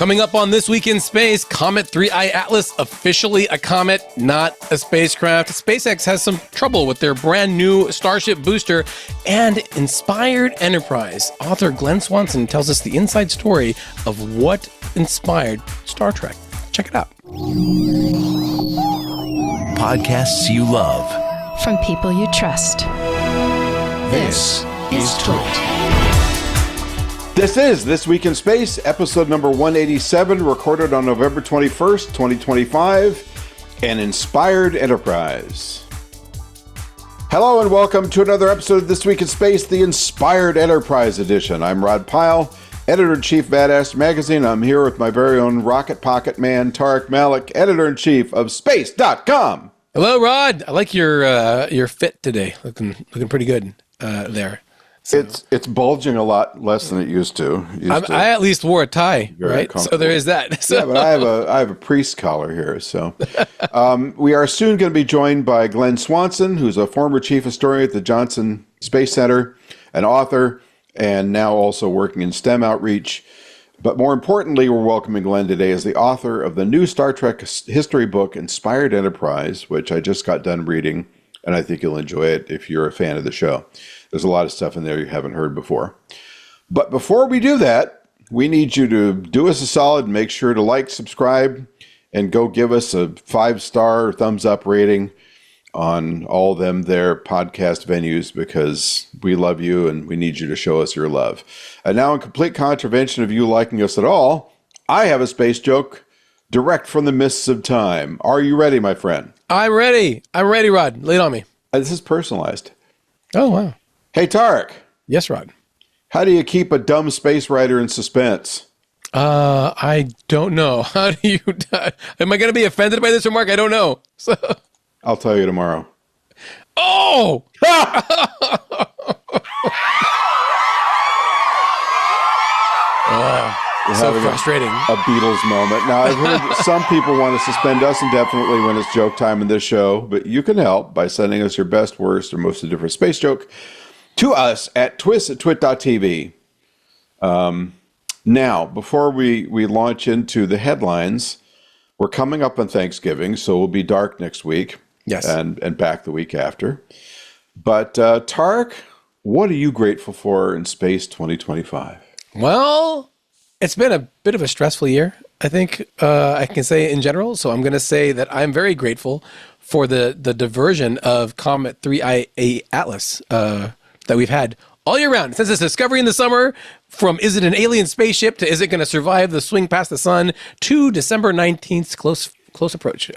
Coming up on This Week in Space, Comet 3I Atlas, officially a comet, not a spacecraft. SpaceX has some trouble with their brand new Starship booster, and Inspired Enterprise. Author Glen Swanson tells us the inside story of what inspired Star Trek. Check it out. Podcasts you love. From people you trust. This is Twit. This is This Week in Space, episode number 187, recorded on November 21st, 2025, an Inspired Enterprise. Hello and welcome to another episode of This Week in Space, the Inspired Enterprise edition. I'm Rod Pyle, editor-in-chief of Badass Magazine. I'm here with my very own rocket pocket man, Tarek Malik, editor-in-chief of Space.com. Hello, Rod. I like your fit today. Looking pretty good there. So. It's bulging a lot less than it used to. I at least wore a tie, right? So there is that. So. Yeah, but I have a priest collar here. So we are soon going to be joined by Glen Swanson, who's a former chief historian at the Johnson Space Center, an author, and now also working in STEM outreach. But more importantly, we're welcoming Glen today as the author of the new Star Trek history book, Inspired Enterprise, which I just got done reading, and I think you'll enjoy it if you're a fan of the show. There's a lot of stuff in there you haven't heard before. But before we do that, we need you to do us a solid and make sure to like, subscribe, and go give us a 5-star thumbs up rating on all them their podcast venues, because we love you and we need you to show us your love. And now, in complete contravention of you liking us at all, I have a space joke direct from the mists of time. Are you ready, my friend? I'm ready, Rod. Lay it on me. This is personalized. Oh, wow. Hey, Tarek. Yes, Rod. How do you keep a dumb space writer in suspense? I don't know. How do you... Am I going to be offended by this remark? I don't know. So... I'll tell you tomorrow. Oh! So frustrating. A Beatles moment. Now, I've heard some people want to suspend us indefinitely when it's joke time in this show, but you can help by sending us your best, worst, or most indifferent space joke to us at twit@twit.tv. Now, before we launch into the headlines, we're coming up on Thanksgiving, so we'll be dark next week. Yes. And back the week after. But Tarek, what are you grateful for in Space 2025? Well, it's been a bit of a stressful year, I think I can say in general. So I'm going to say that I'm very grateful for the diversion of Comet 3I Atlas that we've had all year round. Since its discovery in the summer, from is it an alien spaceship to is it going to survive the swing past the sun to December 19th close approach.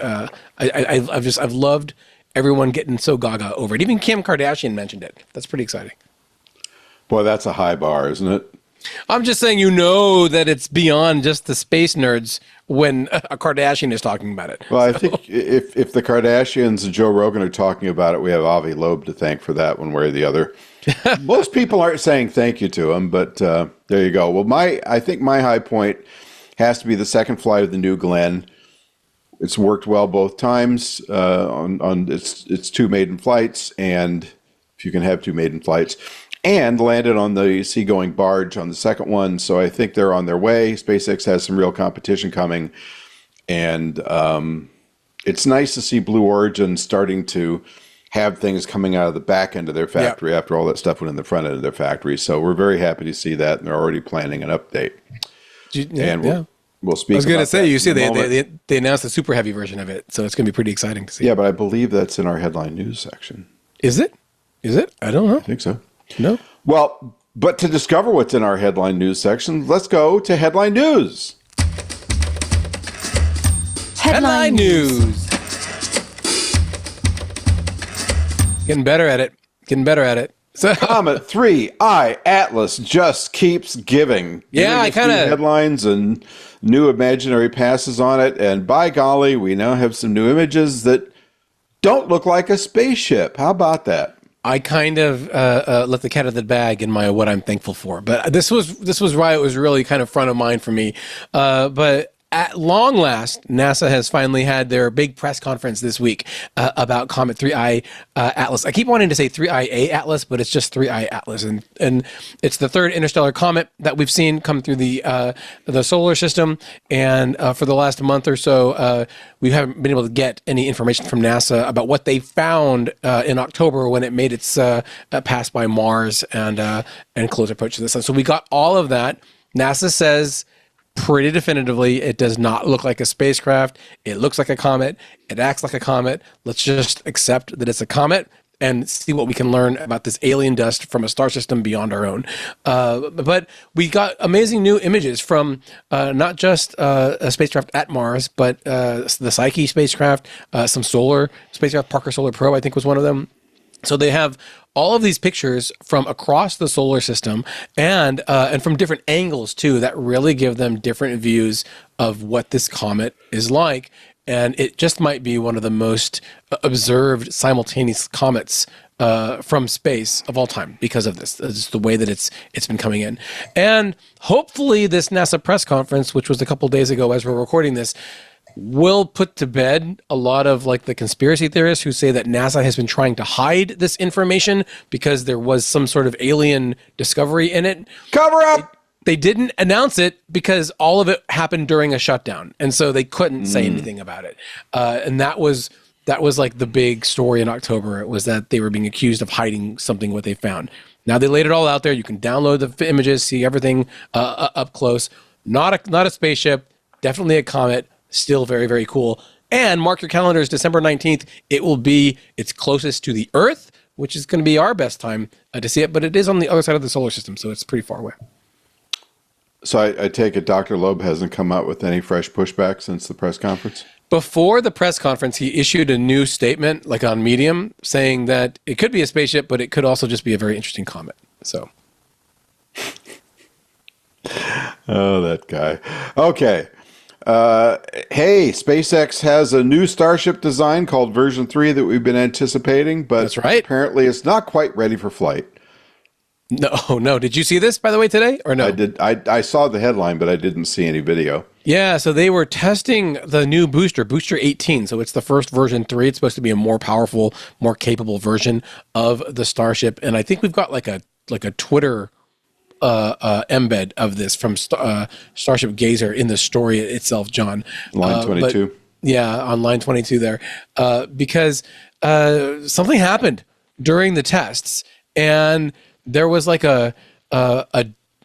I've loved everyone getting so gaga over it. Even Kim Kardashian mentioned it. That's pretty exciting. Boy, that's a high bar, isn't it? I'm just saying, that it's beyond just the space nerds when a Kardashian is talking about it. Well, I think if the Kardashians and Joe Rogan are talking about it, we have Avi Loeb to thank for that one way or the other. Most people aren't saying thank you to him, but there you go. Well, I think my high point has to be the second flight of the new Glen. It's worked well both times on its two maiden flights, and if you can have two maiden flights, and landed on the seagoing barge on the second one. So I think they're on their way. SpaceX has some real competition coming, and it's nice to see Blue Origin starting to have things coming out of the back end of their factory after all that stuff went in the front end of their factory. So we're very happy to see that, and they're already planning an update. We'll speak. I was going to say, you see, they announced the super heavy version of it, so it's going to be pretty exciting to see. Yeah, but I believe that's in our headline news section. Is it? I don't know. I think so. No. Well, but to discover what's in our headline news section, let's go to headline news. Headline news. Getting better at it. So, Comet 3I Atlas just keeps giving. Yeah, I kind of headlines and new imaginary passes on it, and by golly, we now have some new images that don't look like a spaceship. How about that? I kind of let the cat out of the bag in my what I'm thankful for, but this was why it was really kind of front of mind for me. But at long last, NASA has finally had their big press conference this week about Comet 3I Atlas. I keep wanting to say 3IA Atlas, but it's just 3I Atlas, and it's the third interstellar comet that we've seen come through the solar system. And for the last month or so, we haven't been able to get any information from NASA about what they found in October when it made its pass by Mars and close approach to the sun. So we got all of that. NASA says pretty definitively it does not look like a spacecraft. It looks like a comet. It acts like a comet. Let's just accept that it's a comet and see what we can learn about this alien dust from a star system beyond our own. But we got amazing new images from not just a spacecraft at Mars, but the Psyche spacecraft, some solar spacecraft, Parker Solar Probe, I think was one of them. So they have all of these pictures from across the solar system and from different angles too, that really give them different views of what this comet is like. And it just might be one of the most observed simultaneous comets from space of all time because of this. It's the way that it's been coming in. And hopefully this NASA press conference, which was a couple days ago as we're recording this, will put to bed a lot of like the conspiracy theorists who say that NASA has been trying to hide this information because there was some sort of alien discovery in it. Cover up! They didn't announce it because all of it happened during a shutdown. And so they couldn't say anything about it. And that was like the big story in October. It was that they were being accused of hiding something what they found. Now they laid it all out there. You can download the images, see everything up close. Not a spaceship, definitely a comet. Still very, very cool. And mark your calendars, December 19th. It will be its closest to the Earth, which is going to be our best time to see it. But it is on the other side of the solar system, so it's pretty far away. So I take it Dr. Loeb hasn't come out with any fresh pushback since the press conference? Before the press conference, he issued a new statement, like on Medium, saying that it could be a spaceship, but it could also just be a very interesting comet. So. Oh, that guy. Okay. Hey, SpaceX has a new Starship design called version 3 that we've been anticipating, but That's right. Apparently it's not quite ready for flight. No. Did you see this, by the way, today or no? I did. I saw the headline, but I didn't see any video. Yeah, so they were testing the new booster 18. So it's the first version 3. It's supposed to be a more powerful, more capable version of the Starship. And I think we've got like a Twitter embed of this from Starship Gazer in the story itself, John. Line 22. On line 22 there. Because something happened during the tests, and there was like a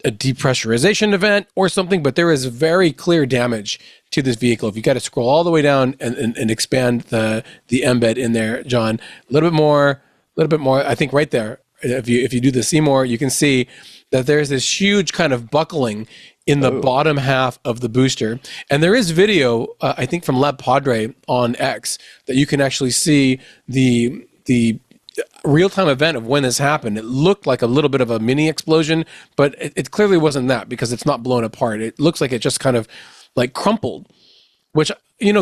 depressurization event or something, but there is very clear damage to this vehicle. If you got to scroll all the way down and expand the embed in there, John, a little bit more. I think right there, if you do the see more, you can see that there's this huge kind of buckling in the bottom half of the booster. And there is video, I think from Lab Padre on X, that you can actually see the real-time event of when this happened. It looked like a little bit of a mini explosion, but it clearly wasn't that because it's not blown apart. It looks like it just kind of like crumpled, which,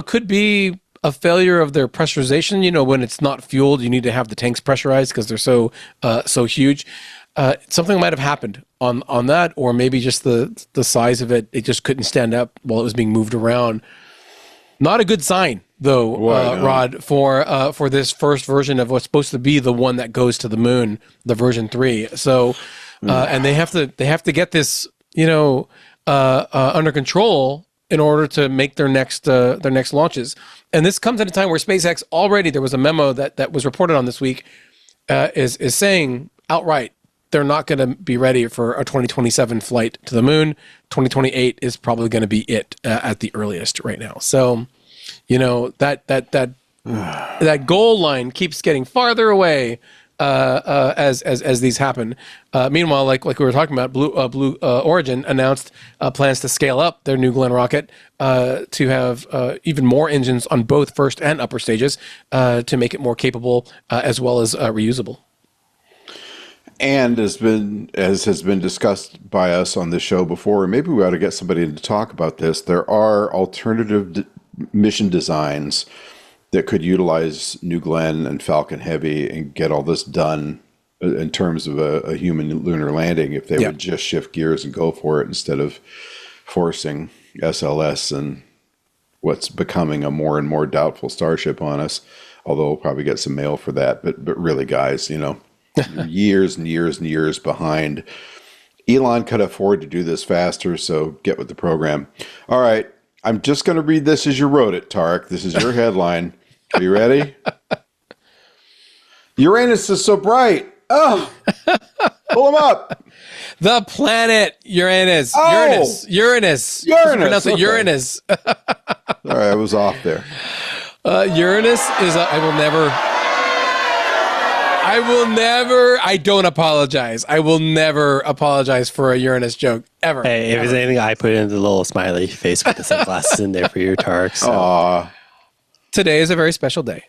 could be a failure of their pressurization. When it's not fueled, you need to have the tanks pressurized because they're so huge. Something might have happened on that, or maybe just the size of it. It just couldn't stand up while it was being moved around. Not a good sign, though, Rod, for this first version of what's supposed to be the one that goes to the moon, the version 3. So, and they have to get this, under control in order to make their next launches. And this comes at a time where SpaceX already, there was a memo that was reported on this week, is saying outright they're not going to be ready for a 2027 flight to the moon. 2028 is probably going to be it at the earliest right now. So, that goal line keeps getting farther away as these happen. Meanwhile, like we were talking about, Blue Origin announced plans to scale up their New Glenn rocket to have even more engines on both first and upper stages to make it more capable as well as reusable. And as has been discussed by us on this show before, and maybe we ought to get somebody to talk about this, there are alternative mission designs that could utilize New Glenn and Falcon Heavy and get all this done in terms of a human lunar landing if they would just shift gears and go for it instead of forcing SLS and what's becoming a more and more doubtful starship on us. Although we'll probably get some mail for that. But really, guys, you're years and years and years behind. Elon could afford to do this faster, so get with the program. All right. I'm just going to read this as you wrote it, Tarek. This is your headline. Are you ready? Uranus is so bright. Oh, pull him up. The planet Uranus. Oh! Uranus. Pronounce it okay. Uranus. All right, I was off there. Uranus is I don't apologize. I will never apologize for a Uranus joke, ever. Hey, if there's anything, I put in the little smiley face with the sunglasses in there for your Tarek. So. Aw. Today is a very special day.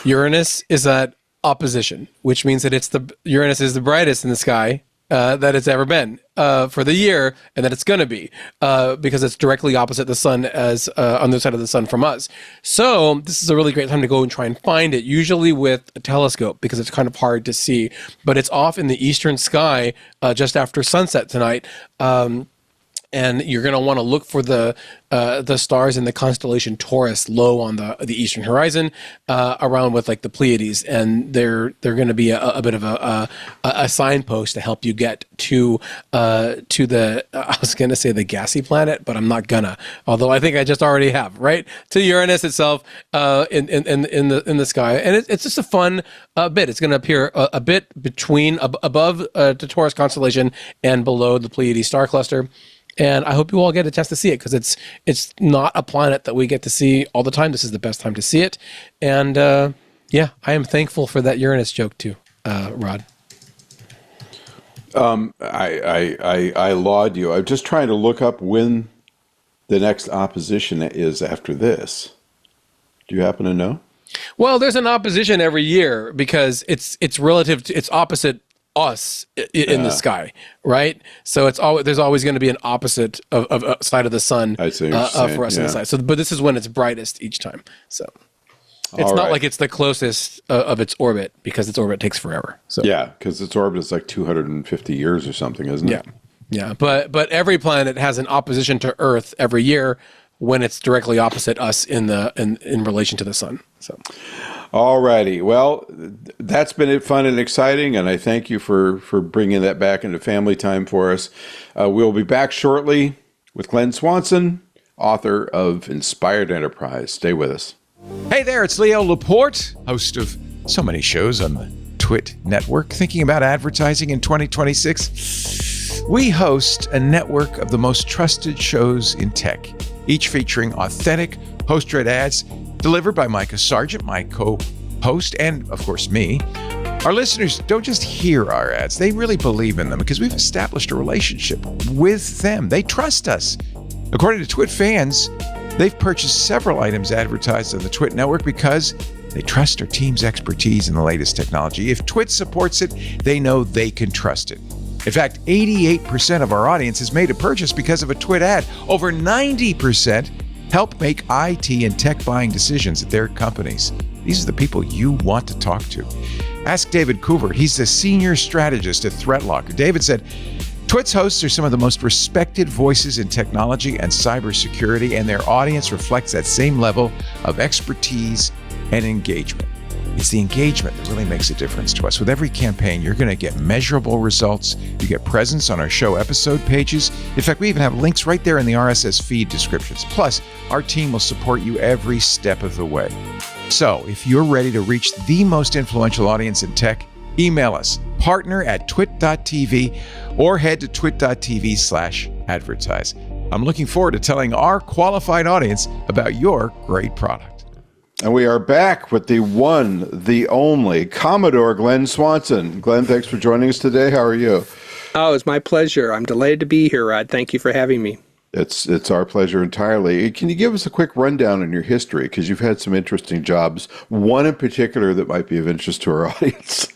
Uranus is at opposition, which means that Uranus is the brightest in the sky that it's ever been for the year, and that it's going to be because it's directly opposite the sun as on the side of the sun from us. So this is a really great time to go and try and find it, usually with a telescope because it's kind of hard to see. But it's off in the eastern sky just after sunset tonight. And you're going to want to look for the stars in the constellation Taurus low on the eastern horizon, around with like the Pleiades, and they're going to be a bit of a signpost to help you get to the I was going to say the gassy planet, but I'm not gonna. Although I think I just already have, right, to Uranus itself in the sky, and it's just a fun bit. It's going to appear a bit between above the Taurus constellation and below the Pleiades star cluster. And I hope you all get a chance to see it because it's not a planet that we get to see all the time. This is the best time to see it. And I am thankful for that Uranus joke too, Rod. I laud you. I'm just trying to look up when the next opposition is after this. Do you happen to know? Well, there's an opposition every year because it's relative to, it's opposite us in the sky, right? So there's always going to be an opposite of side of the sun I see what you're saying, for us in the side. So, but this is when it's brightest each time. So it's not like it's the closest of its orbit because its orbit takes forever. So yeah, because its orbit is like 250 years or something, isn't it? Yeah. But every planet has an opposition to Earth every year when it's directly opposite us in relation to the sun. So. All righty. Well, that's been fun and exciting, and I thank you for bringing that back into family time for us. We'll be back shortly with Glen Swanson, author of Inspired Enterprise. Stay with us. Hey there, it's Leo Laporte, host of so many shows on the Twit network. Thinking about advertising in 2026? We host a network of the most trusted shows in tech, each featuring authentic post-read ads delivered by Micah Sargent, my co-host, and of course me. Our listeners don't just hear our ads, they really believe in them because we've established a relationship with them. They trust us. According to Twit fans, they've purchased several items advertised on the Twit network because they trust our team's expertise in the latest technology. If Twit supports it, they know they can trust it. In fact, 88% of our audience has made a purchase because of a Twit ad. Over 90% help make IT and tech buying decisions at their companies. These are the people you want to talk to. Ask David Couvert. He's the senior strategist at ThreatLocker. David said, Twit's hosts are some of the most respected voices in technology and cybersecurity, and their audience reflects that same level of expertise and engagement. It's the engagement that really makes a difference to us. With every campaign, you're going to get measurable results. You get presence on our show episode pages. In fact, we even have links right there in the RSS feed descriptions. Plus, our team will support you every step of the way. So, if you're ready to reach the most influential audience in tech, email us, partner@twit.tv, or head to twit.tv/advertise. I'm looking forward to telling our qualified audience about your great product. And we are back with the one, the only, Commodore Glen Swanson. Glen, thanks for joining us today. How are you? Oh, it's my pleasure. I'm delighted to be here, Rod. Thank you for having me. It's our pleasure entirely. Can you give us a quick rundown on your history? Because you've had some interesting jobs, one in particular that might be of interest to our audience.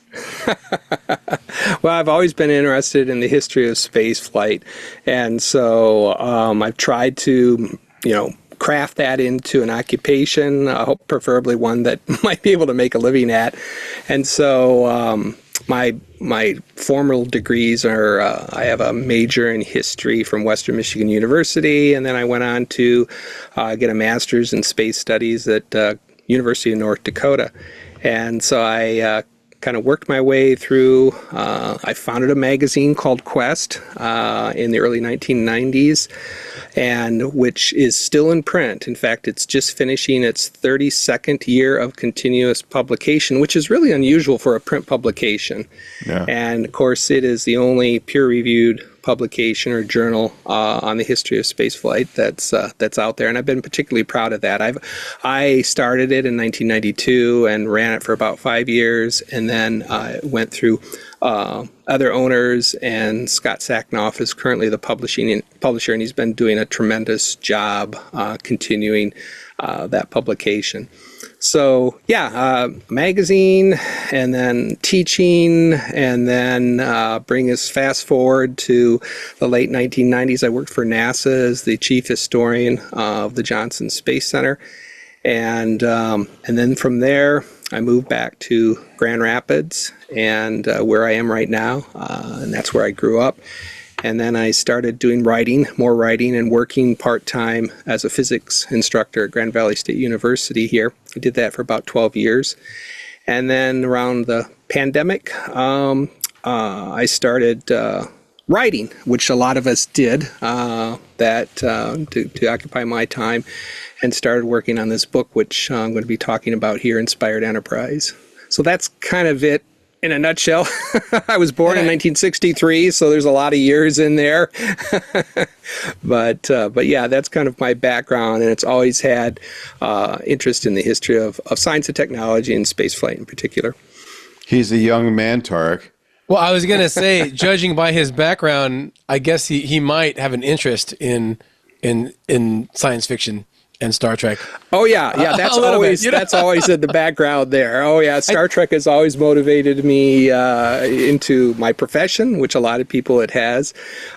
Well, I've always been interested in the history of space flight. And so I've tried to, craft that into an occupation, preferably one that might be able to make a living at. And so my formal degrees are I have a major in history from Western Michigan University, and then I went on to get a master's in space studies at University of North Dakota. And so I kind of worked my way through. I founded a magazine called Quest in the early 1990s, and which is still in print. In fact, it's just finishing its 32nd year of continuous publication, which is really unusual for a print publication. Yeah. And of course, it is the only peer-reviewed publication or journal on the history of spaceflight that's out there, and I've been particularly proud of that. I started it in 1992 and ran it for about 5 years, and then went through other owners, and Scott Sacknoff is currently the publisher, and he's been doing a tremendous job continuing that publication. So magazine, and then teaching, and then bring us fast forward to the late 1990s. I worked for NASA as the chief historian of the Johnson Space Center, and then from there I moved back to Grand Rapids, and where I am right now, and that's where I grew up. And then I started doing more writing, and working part-time as a physics instructor at Grand Valley State University here. I did that for about 12 years. And then around the pandemic, I started writing, which a lot of us did, to occupy my time, and started working on this book, which I'm going to be talking about here, Inspired Enterprise. So that's kind of it in a nutshell. I was born in 1963, so there's a lot of years in there. But yeah, that's kind of my background, and it's always had interest in the history of science and technology, and spaceflight in particular. He's a young man, Tarek. Well, I was going to say, judging by his background, I guess he might have an interest in science fiction and Star Trek. Oh yeah, that's always that's always in the background there. Oh yeah, Star Trek has always motivated me into my profession, which a lot of people it has,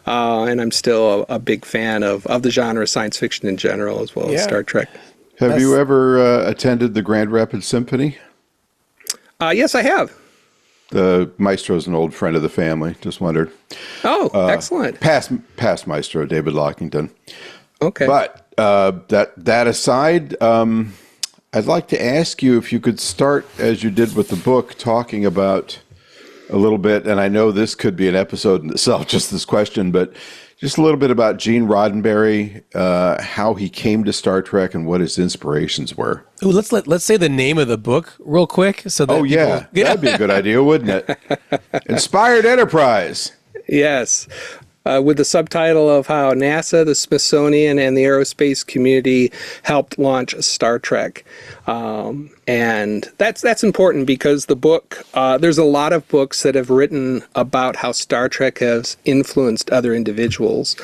and I'm still a big fan of the genre of science fiction in general, as well as Star Trek. Have you ever attended the Grand Rapids Symphony? Yes, I have. The maestro's an old friend of the family. Just wondered. Oh, excellent. Past maestro, David Lockington. Okay. But that aside, I'd like to ask you if you could start, as you did with the book, talking about a little bit, and I know this could be an episode in itself, just this question, but just a little bit about Gene Roddenberry, how he came to Star Trek, and what his inspirations were. Ooh, let's say the name of the book real quick. So that that'd be a good idea, wouldn't it? Inspired Enterprise. Yes. With the subtitle of how NASA, the Smithsonian, and the aerospace community helped launch Star Trek. And that's important because the book, there's a lot of books that have written about how Star Trek has influenced other individuals,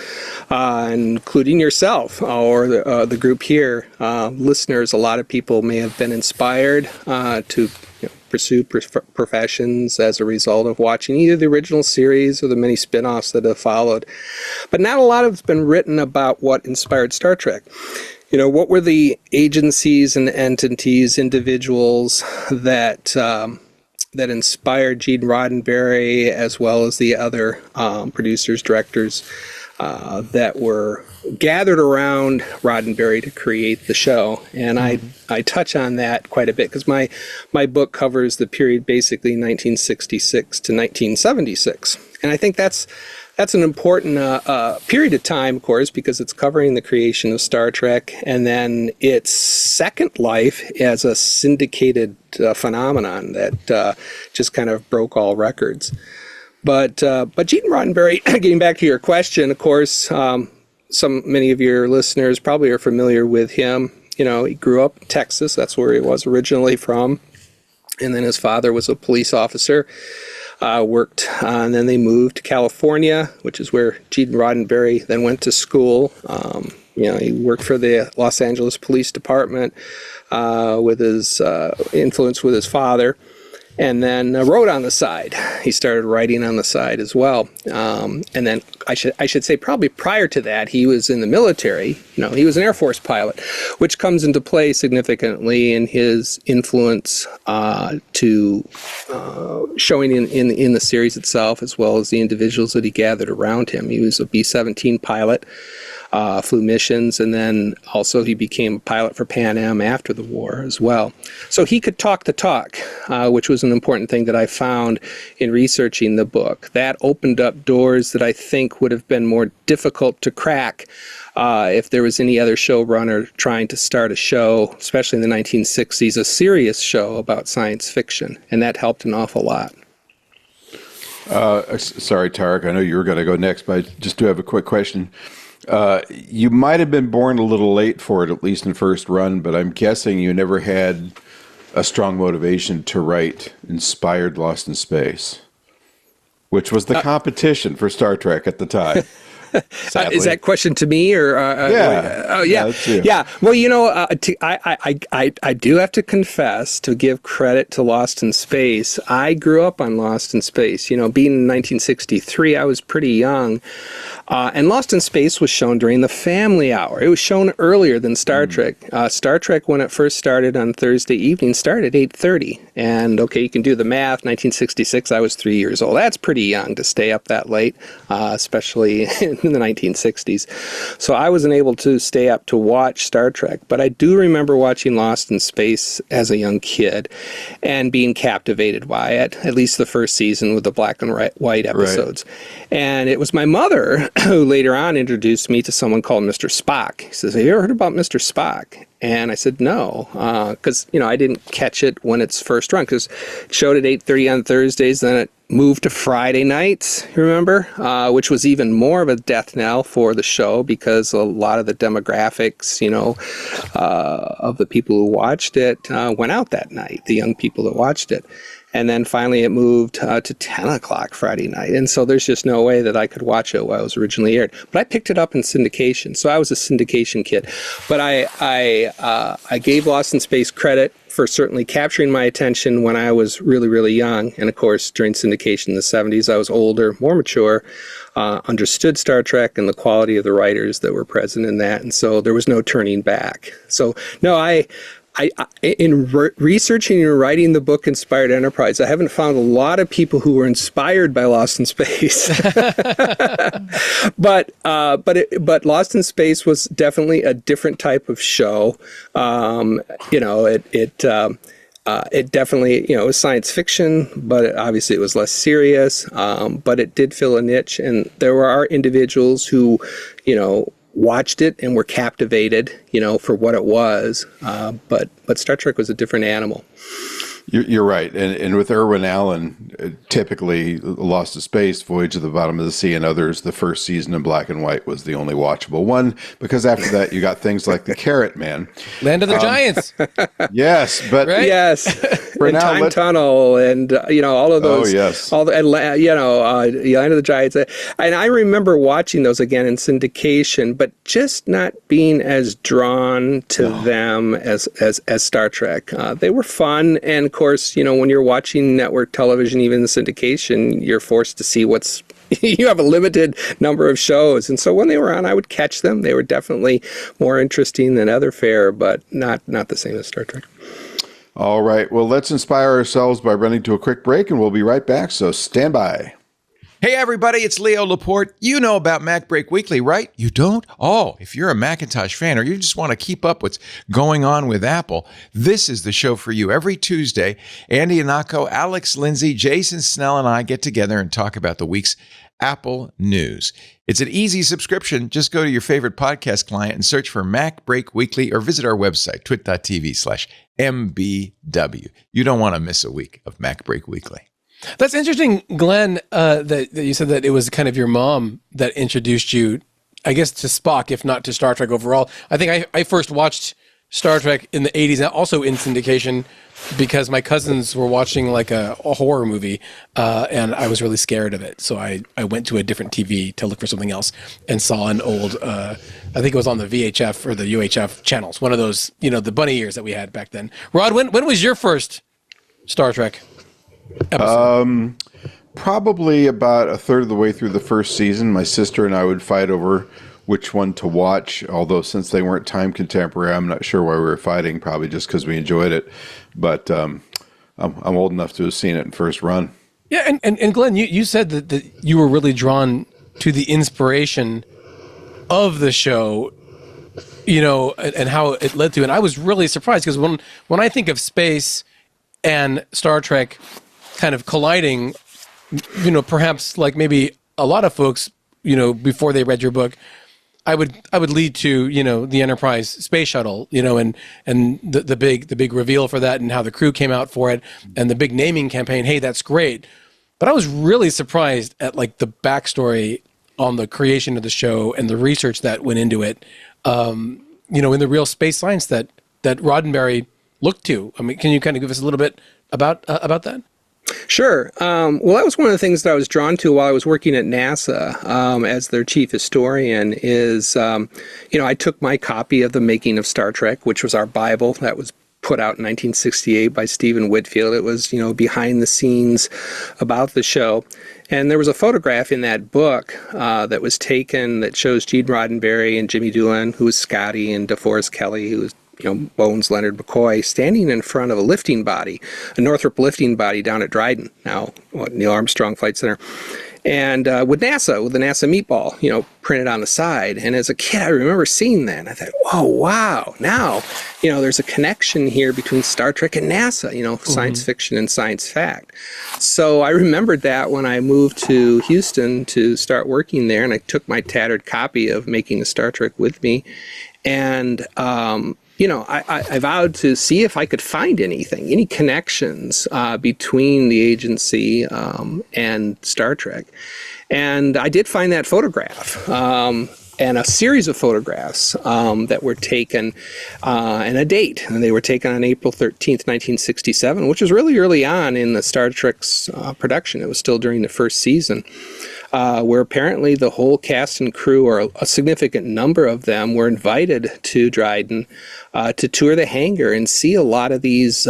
including yourself or the group here. Listeners, a lot of people may have been inspired to pursue professions as a result of watching either the original series or the many spin-offs that have followed. But not a lot has been written about what inspired Star Trek. What were the agencies and entities, individuals that inspired Gene Roddenberry, as well as the other producers, directors that were gathered around Roddenberry to create the show. And I touch on that quite a bit because my book covers the period basically 1966 to 1976. And I think that's an important period of time, of course, because it's covering the creation of Star Trek and then its second life as a syndicated phenomenon that just kind of broke all records. But Gene Roddenberry, getting back to your question, of course, many of your listeners probably are familiar with him. He grew up in Texas. That's where he was originally from. And then his father was a police officer, worked, and then they moved to California, which is where Gene Roddenberry then went to school. He worked for the Los Angeles Police Department with his influence with his father. and then wrote on the side. He started writing on the side as well. And then I should say probably prior to that, he was in the military. He was an Air Force pilot, which comes into play significantly in his influence to showing in the series itself, as well as the individuals that he gathered around him. He was a B-17 pilot. Flew missions, and then also he became a pilot for Pan Am after the war as well. So he could talk the talk, which was an important thing that I found in researching the book. That opened up doors that I think would have been more difficult to crack if there was any other showrunner trying to start a show, especially in the 1960s, a serious show about science fiction, and that helped an awful lot. Sorry, Tarek, I know you were going to go next, but I just do have a quick question. You might have been born a little late for it, at least in first run, but I'm guessing you never had a strong motivation to write inspired Lost in Space, which was the competition for Star Trek at the time. Is that question to me or? Yeah. Oh, yeah. That's you. Yeah. Well, I do have to confess, to give credit to Lost in Space. I grew up on Lost in Space. Being in 1963, I was pretty young. And Lost in Space was shown during the family hour. It was shown earlier than Star Trek. Star Trek, when it first started on Thursday evening, started at 8:30. And okay, you can do the math. 1966, I was 3 years old. That's pretty young to stay up that late, especially in the 1960s. So I wasn't able to stay up to watch Star Trek. But I do remember watching Lost in Space as a young kid and being captivated by it, at least the first season with the black and white episodes. Right. And it was my mother who later on introduced me to someone called Mr. Spock. He says, "Have you ever heard about Mr. Spock?" And I said, no, because, I didn't catch it when it's first run, because it showed at 8:30 on Thursdays, then it moved to Friday nights, you remember, which was even more of a death knell for the show, because a lot of the demographics, of the people who watched it went out that night, the young people that watched it. And then finally it moved to 10 o'clock Friday night. And so there's just no way that I could watch it while it was originally aired. But I picked it up in syndication. So I was a syndication kid. But I gave Lost in Space credit for certainly capturing my attention when I was really, really young. And of course, during syndication in the 70s, I was older, more mature, understood Star Trek and the quality of the writers that were present in that. And so there was no turning back. So no, in researching and writing the book Inspired Enterprise, I haven't found a lot of people who were inspired by Lost in Space. but Lost in Space was definitely a different type of show. It definitely, it was science fiction, but obviously it was less serious. But it did fill a niche, and there are individuals who, watched it and were captivated, for what it was. But Star Trek was a different animal. You're right. And with Irwin Allen, typically Lost in Space, Voyage to the Bottom of the Sea, and others, the first season in black and white was the only watchable one, because after that you got things like The Carrot Man. Land of the Giants. Yes, but... Right? Yes. For now, Time Tunnel and, all of those. Oh, yes. Land of the Giants. And I remember watching those again in syndication, but just not being as drawn to them as Star Trek. They were fun, and of course, when you're watching network television, even the syndication, you're forced to see you have a limited number of shows. And so when they were on, I would catch them. They were definitely more interesting than other fare, but not the same as Star Trek. All right. Well, let's inspire ourselves by running to a quick break, and we'll be right back. So stand by. Hey, everybody, it's Leo Laporte. You know about Mac Break Weekly, right? You don't? Oh, if you're a Macintosh fan or you just want to keep up what's going on with Apple, this is the show for you. Every Tuesday, Andy Anako, Alex Lindsay, Jason Snell, and I get together and talk about the week's Apple news. It's an easy subscription. Just go to your favorite podcast client and search for Mac Break Weekly, or visit our website, twit.tv/MBW. You don't want to miss a week of Mac Break Weekly. That's interesting, Glenn, that you said that it was kind of your mom that introduced you, I guess, to Spock, if not to Star Trek overall. I think I first watched Star Trek in the 80s, and also in syndication, because my cousins were watching like a horror movie, and I was really scared of it. So I went to a different TV to look for something else and saw an old, I think it was on the VHF or the UHF channels, one of those, the bunny ears that we had back then. Rod, when was your first Star Trek? episode? Probably about a third of the way through the first season, my sister and I would fight over which one to watch. Although since they weren't time contemporary, I'm not sure why we were fighting. Probably just because we enjoyed it. But I'm old enough to have seen it in first run. Yeah, and Glenn, you said that you were really drawn to the inspiration of the show, and how it led to. And I was really surprised because when I think of space and Star Trek kind of colliding, perhaps like maybe a lot of folks, before they read your book, I would lead to, the Enterprise space shuttle, and the big reveal for that and how the crew came out for it and the big naming campaign. Hey, that's great. But I was really surprised at like the backstory on the creation of the show and the research that went into it, in the real space science that Roddenberry looked to. I mean, can you kind of give us a little bit about that? Sure. Well, that was one of the things that I was drawn to while I was working at NASA as their chief historian is, I took my copy of The Making of Star Trek, which was our Bible that was put out in 1968 by Stephen Whitfield. It was, behind the scenes about the show. And there was a photograph in that book that was taken that shows Gene Roddenberry and Jimmy Doolan, who was Scotty, and DeForest Kelley, who was Bones Leonard McCoy, standing in front of a lifting body, a Northrop lifting body down at Dryden, now Neil Armstrong Flight Center, and with the NASA meatball, printed on the side. And as a kid, I remember seeing that, and I thought, oh, wow, now, there's a connection here between Star Trek and NASA, science fiction and science fact. So I remembered that when I moved to Houston to start working there, and I took my tattered copy of Making a Star Trek with me, and I vowed to see if I could find any connections between the agency and Star Trek. And I did find that photograph and a series of photographs that were taken and a date. And they were taken on April 13th, 1967, which was really early on in the Star Trek's production. It was still during the first season. Where apparently the whole cast and crew, or a significant number of them, were invited to Dryden to tour the hangar and see a lot of these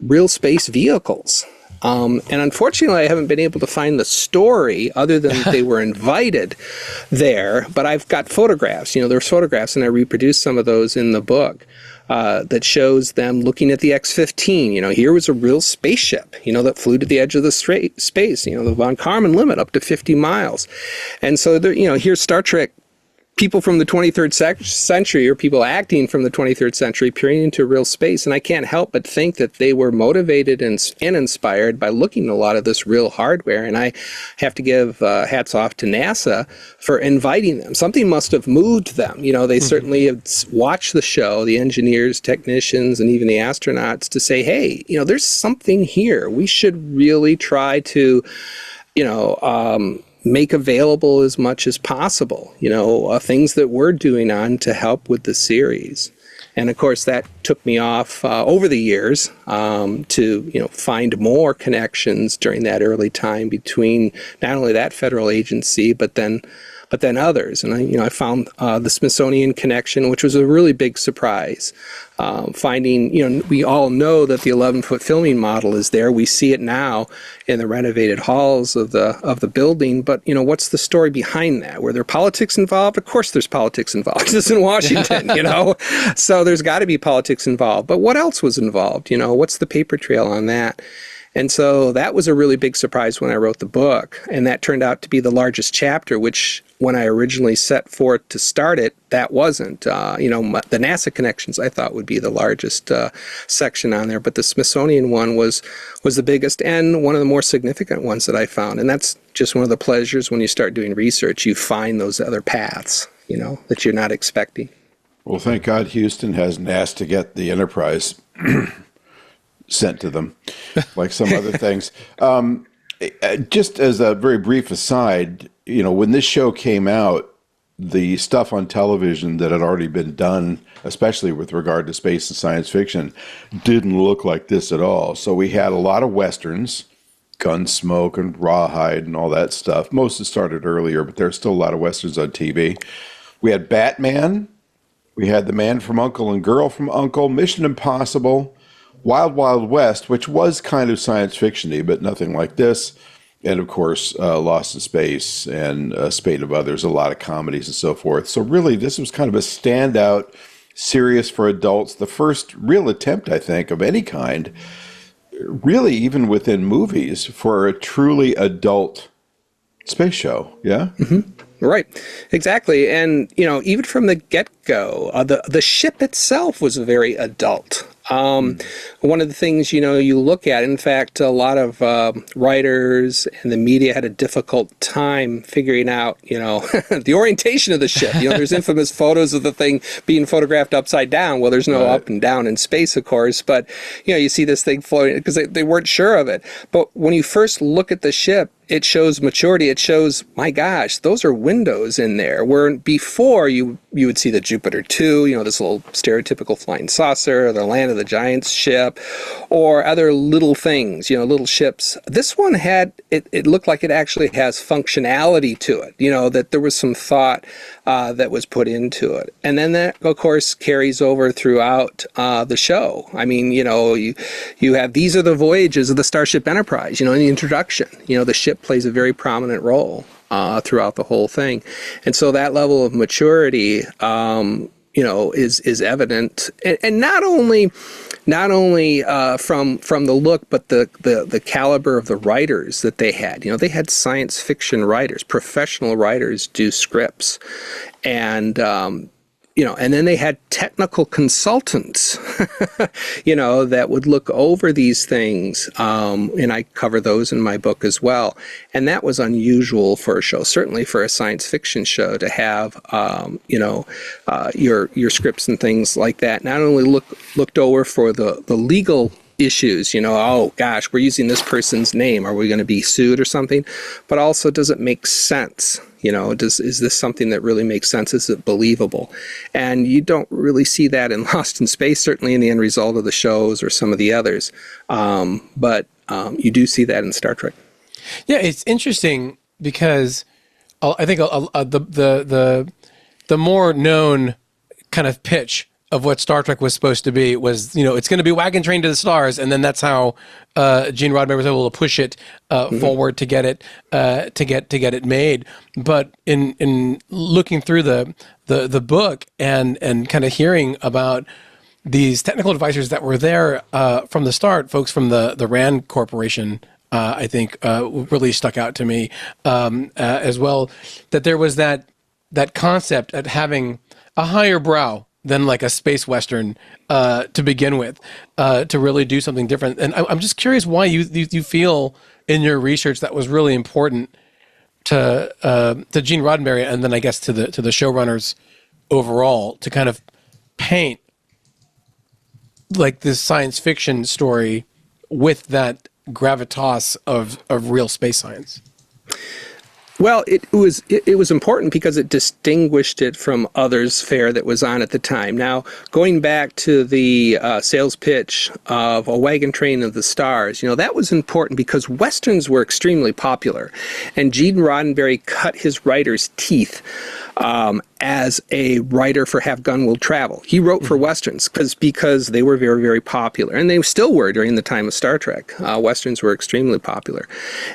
real space vehicles. And unfortunately, I haven't been able to find the story other than they were invited there. But I've got photographs. There's photographs, and I reproduced some of those in the book. That shows them looking at the X-15. Here was a real spaceship, that flew to the edge of the space, the von Karman limit up to 50 miles. And so, here's Star Trek people from the 23rd century, or people acting from the 23rd century, peering into real space. And I can't help but think that they were motivated and inspired by looking at a lot of this real hardware. And I have to give hats off to NASA for inviting them. Something must have moved them. They certainly have watched the show, the engineers, technicians, and even the astronauts, to say, hey, there's something here. We should really try to, make available as much as possible, things that we're doing on to help with the series. And of course, that took me off over the years to, find more connections during that early time between not only that federal agency, but then others. And I found the Smithsonian connection, which was a really big surprise. Finding, we all know that the 11-foot filming model is there. We see it now in the renovated halls of the building. But, what's the story behind that? Were there politics involved? Of course there's politics involved. This is in Washington, So there's got to be politics involved. But what else was involved? What's the paper trail on that? And so that was a really big surprise when I wrote the book. And that turned out to be the largest chapter, which when I originally set forth to start it, that wasn't. The NASA connections I thought would be the largest section on there. But the Smithsonian one was the biggest and one of the more significant ones that I found. And that's just one of the pleasures when you start doing research. You find those other paths, that you're not expecting. Well, thank God Houston hasn't asked to get the Enterprise sent to them, like some other things. Just as a very brief aside, when this show came out, the stuff on television that had already been done, especially with regard to space and science fiction, didn't look like this at all. So we had a lot of Westerns, Gunsmoke and Rawhide and all that stuff. Most had started earlier, but there's still a lot of Westerns on TV. We had Batman. We had The Man from U.N.C.L.E. and Girl from U.N.C.L.E., Mission Impossible, Wild Wild West, which was kind of science fiction-y, but nothing like this. And of course, Lost in Space and a spate of others, a lot of comedies and so forth. So really, this was kind of a standout series for adults. The first real attempt, I think, of any kind, really even within movies, for a truly adult space show. Yeah? Mm-hmm. Right, exactly. And, even from the get-go, the ship itself was very adult. One of the things, you look at, in fact, a lot of writers and the media had a difficult time figuring out, the orientation of the ship. There's infamous photos of the thing being photographed upside down. Well, there's no up and down in space, of course, but, you see this thing floating because they weren't sure of it. But when you first look at the ship, it shows maturity. It shows, my gosh, those are windows in there. Where before you would see the Jupiter 2, this little stereotypical flying saucer, or the Land of the Giants ship, or other little things, little ships. This one it looked like it actually has functionality to it, that there was some thought that was put into it. And then that, of course, carries over throughout the show. I mean, you have, these are the voyages of the Starship Enterprise, in the introduction. The ship plays a very prominent role throughout the whole thing. And so that level of maturity, is evident. And not only from the look, but the caliber of the writers that they had. They had science fiction writers, professional writers do scripts. And and then they had technical consultants, that would look over these things. And I cover those in my book as well. And that was unusual for a show, certainly for a science fiction show, to have, your scripts and things like that not only looked over for the legal issues, oh gosh, we're using this person's name. Are we going to be sued or something? But also, does it make sense? Is this something that really makes sense? Is it believable? And you don't really see that in Lost in Space, certainly in the end result of the shows or some of the others. But you do see that in Star Trek. Yeah, it's interesting because I think the more known kind of pitch of what Star Trek was supposed to be was, it's going to be Wagon Train to the Stars, and then that's how Gene Roddenberry was able to push it forward to get it made. But in looking through the book and kind of hearing about these technical advisors that were there from the start, folks from the RAND Corporation, I think really stuck out to me as well. That there was that concept of having a higher brow than like a space western to begin with, to really do something different. And I'm just curious why you feel in your research that was really important to Gene Roddenberry, and then I guess to the showrunners overall, to kind of paint like this science fiction story with that gravitas of real space science. Well, it was important because it distinguished it from others fare that was on at the time. Now, going back to the sales pitch of A Wagon Train to the Stars, that was important because Westerns were extremely popular. And Gene Roddenberry cut his writer's teeth as a writer for Have Gun Will Travel. He wrote for Westerns because they were very, very popular. And they still were during the time of Star Trek. Westerns were extremely popular.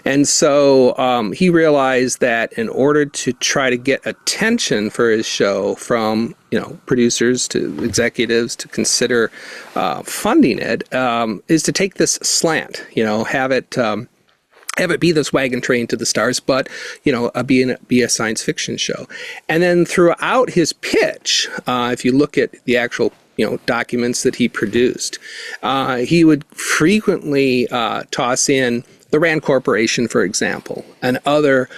And so he realized that in order to try to get attention for his show from producers to executives to consider funding it, is to take this slant, have it be this Wagon Train to the Stars, but be a science fiction show. And then throughout his pitch, if you look at the actual documents that he produced, he would frequently toss in the RAND Corporation, for example, and other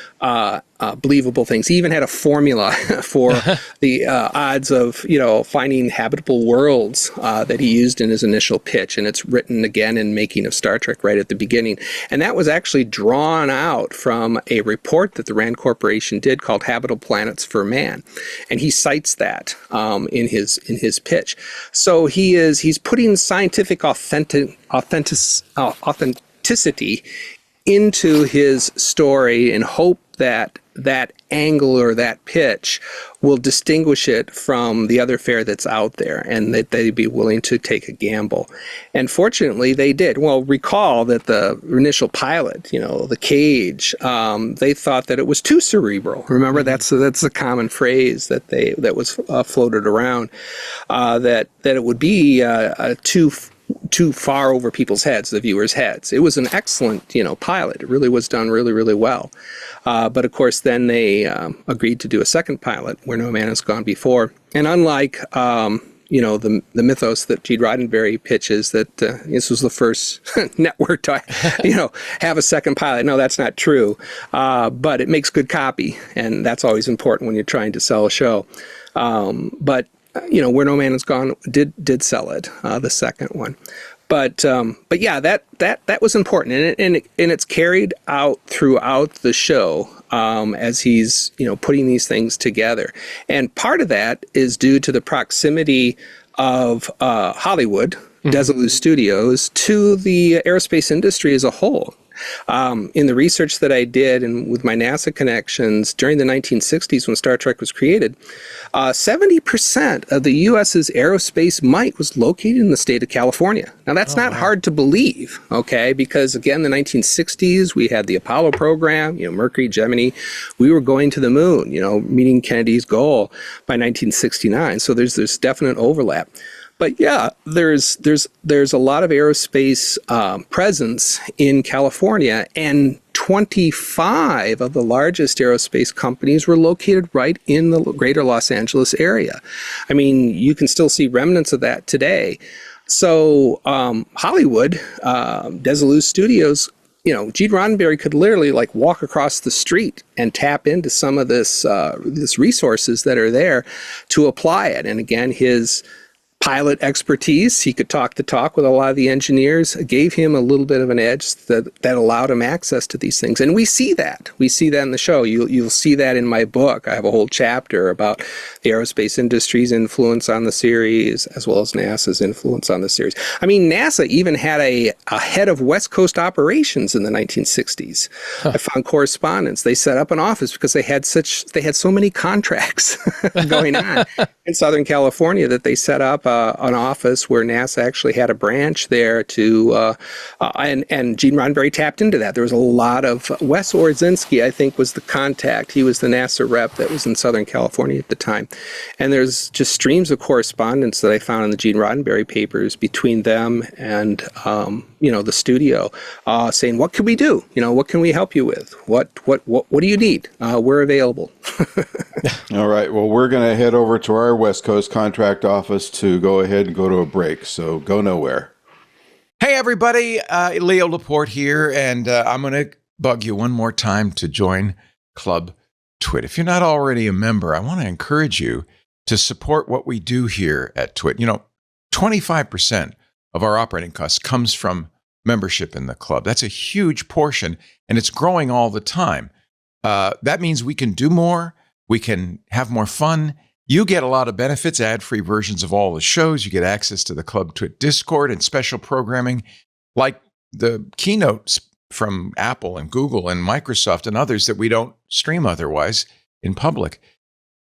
believable things. He even had a formula for the odds of finding habitable worlds that he used in his initial pitch, and it's written again in Making of Star Trek right at the beginning. And that was actually drawn out from a report that the RAND Corporation did called Habitable Planets for Man, and he cites that in his pitch. So he's putting scientific authenticity into his story in hope that that angle or that pitch will distinguish it from the other fare that's out there, and that they'd be willing to take a gamble. And fortunately, they did. Well, recall that the initial pilot, the cage, they thought that it was too cerebral. Remember, that's a common phrase that was floated around, that it would be too far over people's heads, the viewers' heads. It was an excellent, pilot. It really was done really, really well. But of course, then they agreed to do a second pilot where no man has gone before. And unlike, the mythos that Gene Roddenberry pitches that this was the first network to, have a second pilot. No, that's not true. But it makes good copy, and that's always important when you're trying to sell a show. But Where No Man Has Gone did sell it, the second one. But yeah, that was important, and it's carried out throughout the show as he's putting these things together. And part of that is due to the proximity of Hollywood, Desilu Studios, to the aerospace industry as a whole. In the research that I did and with my NASA connections during the 1960s when Star Trek was created, 70% of the U.S.'s aerospace might was located in the state of California. Now, that's not hard to believe, okay? Because, again, the 1960s, we had the Apollo program, Mercury, Gemini. We were going to the moon, meeting Kennedy's goal by 1969. So there's definite overlap. But yeah, there's a lot of aerospace presence in California, and 25 of the largest aerospace companies were located right in the greater Los Angeles area. I mean, you can still see remnants of that today. So Hollywood, Desilu Studios, Gene Roddenberry could literally walk across the street and tap into some of this resources that are there to apply it. And again, his pilot expertise, he could talk the talk with a lot of the engineers, gave him a little bit of an edge that allowed him access to these things. And we see that. We see that in the show. You'll see that in my book. I have a whole chapter about the aerospace industry's influence on the series, as well as NASA's influence on the series. I mean, NASA even had a head of West Coast operations in the 1960s. I found correspondence. They set up an office because they had so many contracts going on in Southern California that they set up an office where NASA actually had a branch there to, and Gene Roddenberry tapped into that. There was a lot of, Wes Orzinski, I think, was the contact. He was the NASA rep that was in Southern California at the time. And there's just streams of correspondence that I found in the Gene Roddenberry papers between them and, the studio, saying, what can we do? What can we help you with? What do you need? We're available. All right. Well, we're going to head over to our West Coast contract office to go ahead and go to a break. So go nowhere. Hey, everybody. Leo Laporte here, and I'm going to bug you one more time to join Club Twit. If you're not already a member, I want to encourage you to support what we do here at Twit. 25% of our operating costs comes from membership in the club. That's a huge portion, and it's growing all the time. That means we can do more. We can have more fun. You get a lot of benefits, ad-free versions of all the shows. You get access to the Club Twit Discord and special programming like the keynotes from Apple and Google and Microsoft and others that we don't stream otherwise in public.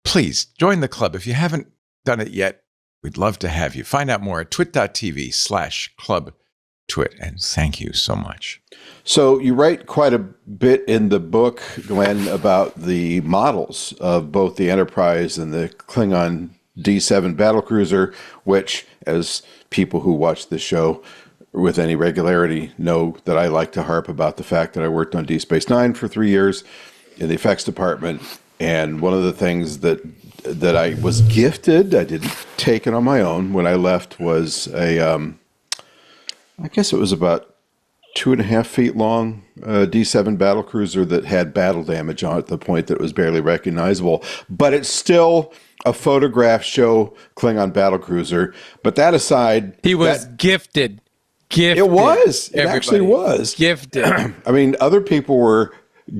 Please join the club. If you haven't done it yet, we'd love to have you. Find out more at twit.tv/clubtwit. And thank you so much. So you write quite a bit in the book, Glenn, about the models of both the Enterprise and the Klingon D7 battlecruiser, which, as people who watch the show with any regularity know, that I like to harp about the fact that I worked on Deep Space Nine for 3 years in the effects department. And one of the things that I was gifted, I didn't take it on my own when I left, was I guess it was about 2.5 feet long D7 battlecruiser that had battle damage on it to the point that it was barely recognizable. But it's still a photograph show Klingon battlecruiser. But that aside, he was gifted. It was. It actually was gifted. I mean, other people were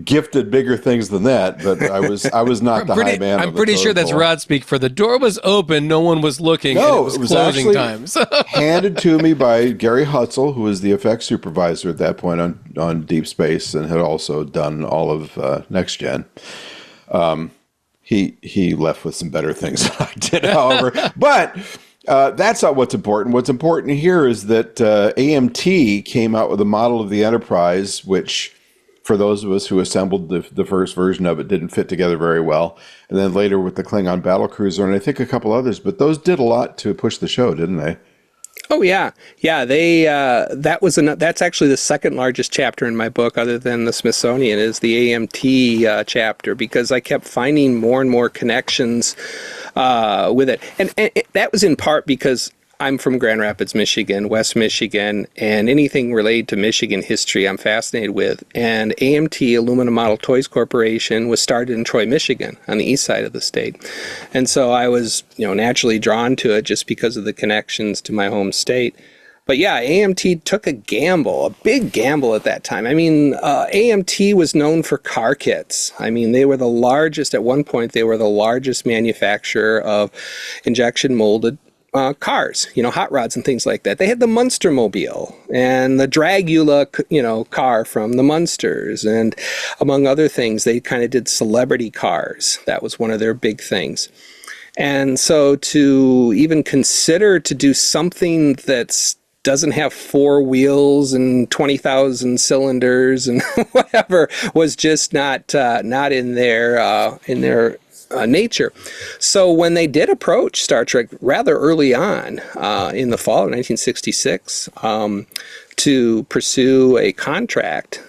gifted bigger things than that, but I was not the high man. I'm pretty sure that's Rod speak. For the door was open, no one was looking. No, and it was actually closing times. handed to me by Gary Hutzel, who was the effects supervisor at that point on Deep Space and had also done all of Next Gen. He left with some better things than I did, however. But that's not what's important. What's important here is that AMT came out with a model of the Enterprise, which, for those of us who assembled the first version of it, didn't fit together very well. And then later with the Klingon battlecruiser, and I think a couple others. But those did a lot to push the show, didn't they? Oh yeah. They that's actually the second largest chapter in my book, other than the Smithsonian, is the AMT chapter, because I kept finding more and more connections with it, and that was in part because I'm from Grand Rapids, Michigan, West Michigan, and anything related to Michigan history I'm fascinated with. And AMT, Aluminum Model Toys Corporation, was started in Troy, Michigan, on the east side of the state. And so I was, naturally drawn to it just because of the connections to my home state. But yeah, AMT took a gamble, a big gamble at that time. I mean, AMT was known for car kits. I mean, they were the largest, at one point, they were the largest manufacturer of injection molded cars, hot rods and things like that. They had the Munster Mobile and the Dragula, car from the Munsters, and among other things, they kind of did celebrity cars. That was one of their big things. And so to even consider to do something that doesn't have four wheels and 20,000 cylinders and whatever was just not in their nature. So when they did approach Star Trek rather early on in the fall of 1966 to pursue a contract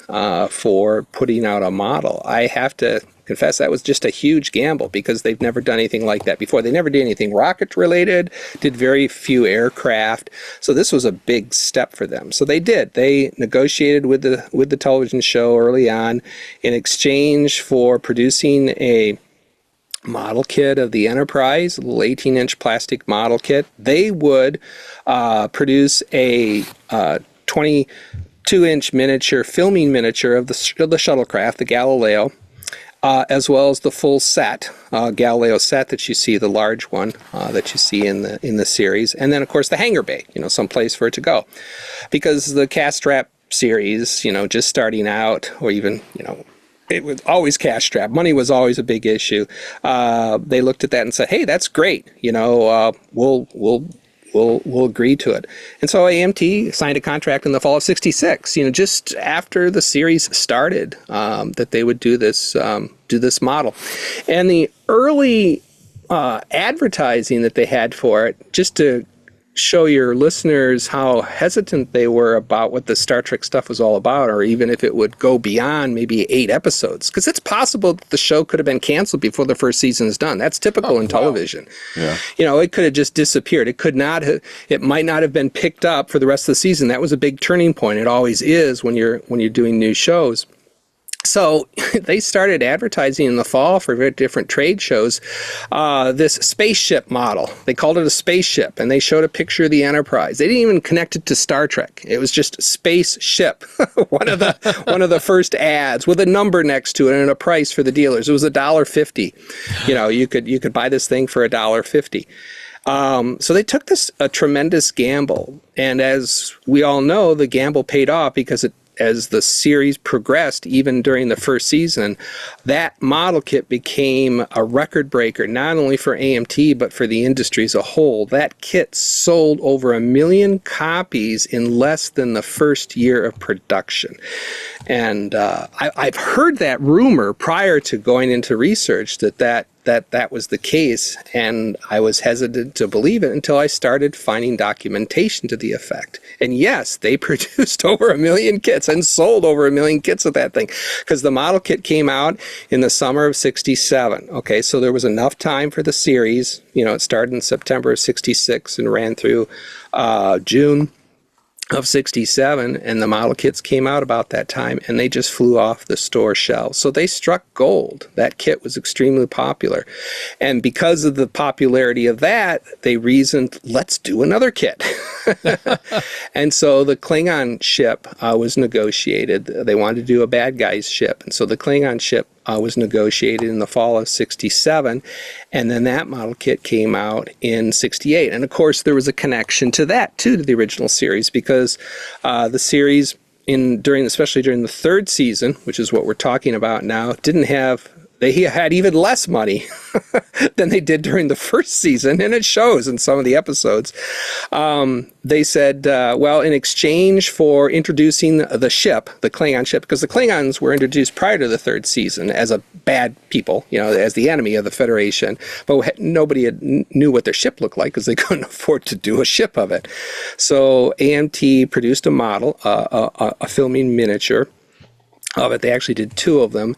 for putting out a model, I have to confess that was just a huge gamble, because they've never done anything like that before. They never did anything rocket related, did very few aircraft. So this was a big step for them. So they did. They negotiated with the television show early on in exchange for producing a model kit of the Enterprise, a little 18-inch plastic model kit. They would produce a 22-inch miniature, filming miniature of the shuttlecraft, the Galileo, as well as the full set, Galileo set that you see, the large one that you see in the series, and then of course the hangar bay, some place for it to go, because the cast strap series, just starting out, or even it was always cash strapped. Money was always a big issue. They looked at that and said, "Hey, that's great. We'll agree to it." And so AMT signed a contract in the fall of '66. Just after the series started, that they would do this model, and the early advertising that they had for it, just to show your listeners how hesitant they were about what the Star Trek stuff was all about, or even if it would go beyond maybe 8 episodes, because it's possible that the show could have been canceled before the first season is done. That's typical in television. Yeah. It could have just disappeared. It might not have been picked up for the rest of the season. That was a big turning point. It always is when you're doing new shows. So they started advertising in the fall for very different trade shows this spaceship model. They called it a spaceship, and they showed a picture of the Enterprise. They didn't even connect it to Star Trek. It was just spaceship, one of the first ads with a number next to it and a price for the dealers. It was $1.50. You could buy this thing for $1.50. So they took a tremendous gamble, and as we all know, the gamble paid off, because as the series progressed, even during the first season, that model kit became a record breaker, not only for AMT, but for the industry as a whole. That kit sold over 1 million copies in less than the first year of production. And I've heard that rumor prior to going into research that was the case, and I was hesitant to believe it until I started finding documentation to the effect. And yes, they produced over 1 million kits and sold over 1 million kits of that thing, because the model kit came out in the summer of '67. Okay, so there was enough time for the series. It started in September of '66 and ran through June of '67, and the model kits came out about that time, and they just flew off the store shelves. So they struck gold. That kit was extremely popular. And because of the popularity of that, they reasoned, let's do another kit. And so the Klingon ship was negotiated. They wanted to do a bad guys ship. And so the Klingon ship was negotiated in the fall of '67, and then that model kit came out in '68. And of course, there was a connection to that too, to the original series, because the series, especially during the third season, which is what we're talking about now, didn't have they had even less money than they did during the first season, and it shows in some of the episodes. They said, well, in exchange for introducing the ship, the Klingon ship, because the Klingons were introduced prior to the third season as a bad people, as the enemy of the Federation, but nobody knew what their ship looked like because they couldn't afford to do a ship of it. So AMT produced a model, a filming miniature of it. They actually did 2 of them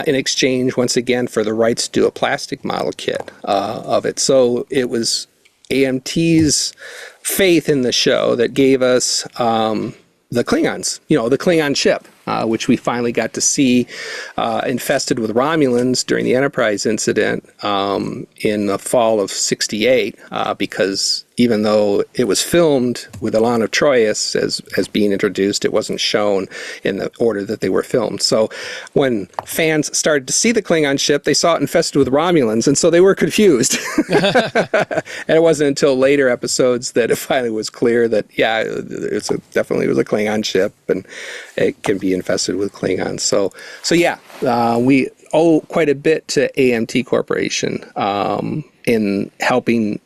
in exchange, once again, for the rights to do a plastic model kit of it. So it was AMT's faith in the show that gave us the Klingons, the Klingon ship, which we finally got to see infested with Romulans during the Enterprise incident in the fall of '68, because even though it was filmed with Alana Troyes as being introduced, it wasn't shown in the order that they were filmed. So when fans started to see the Klingon ship, they saw it infested with Romulans, and so they were confused. And it wasn't until later episodes that it finally was clear that, yeah, definitely was a Klingon ship, and it can be infested with Klingons. So yeah, we owe quite a bit to AMT Corporation in helping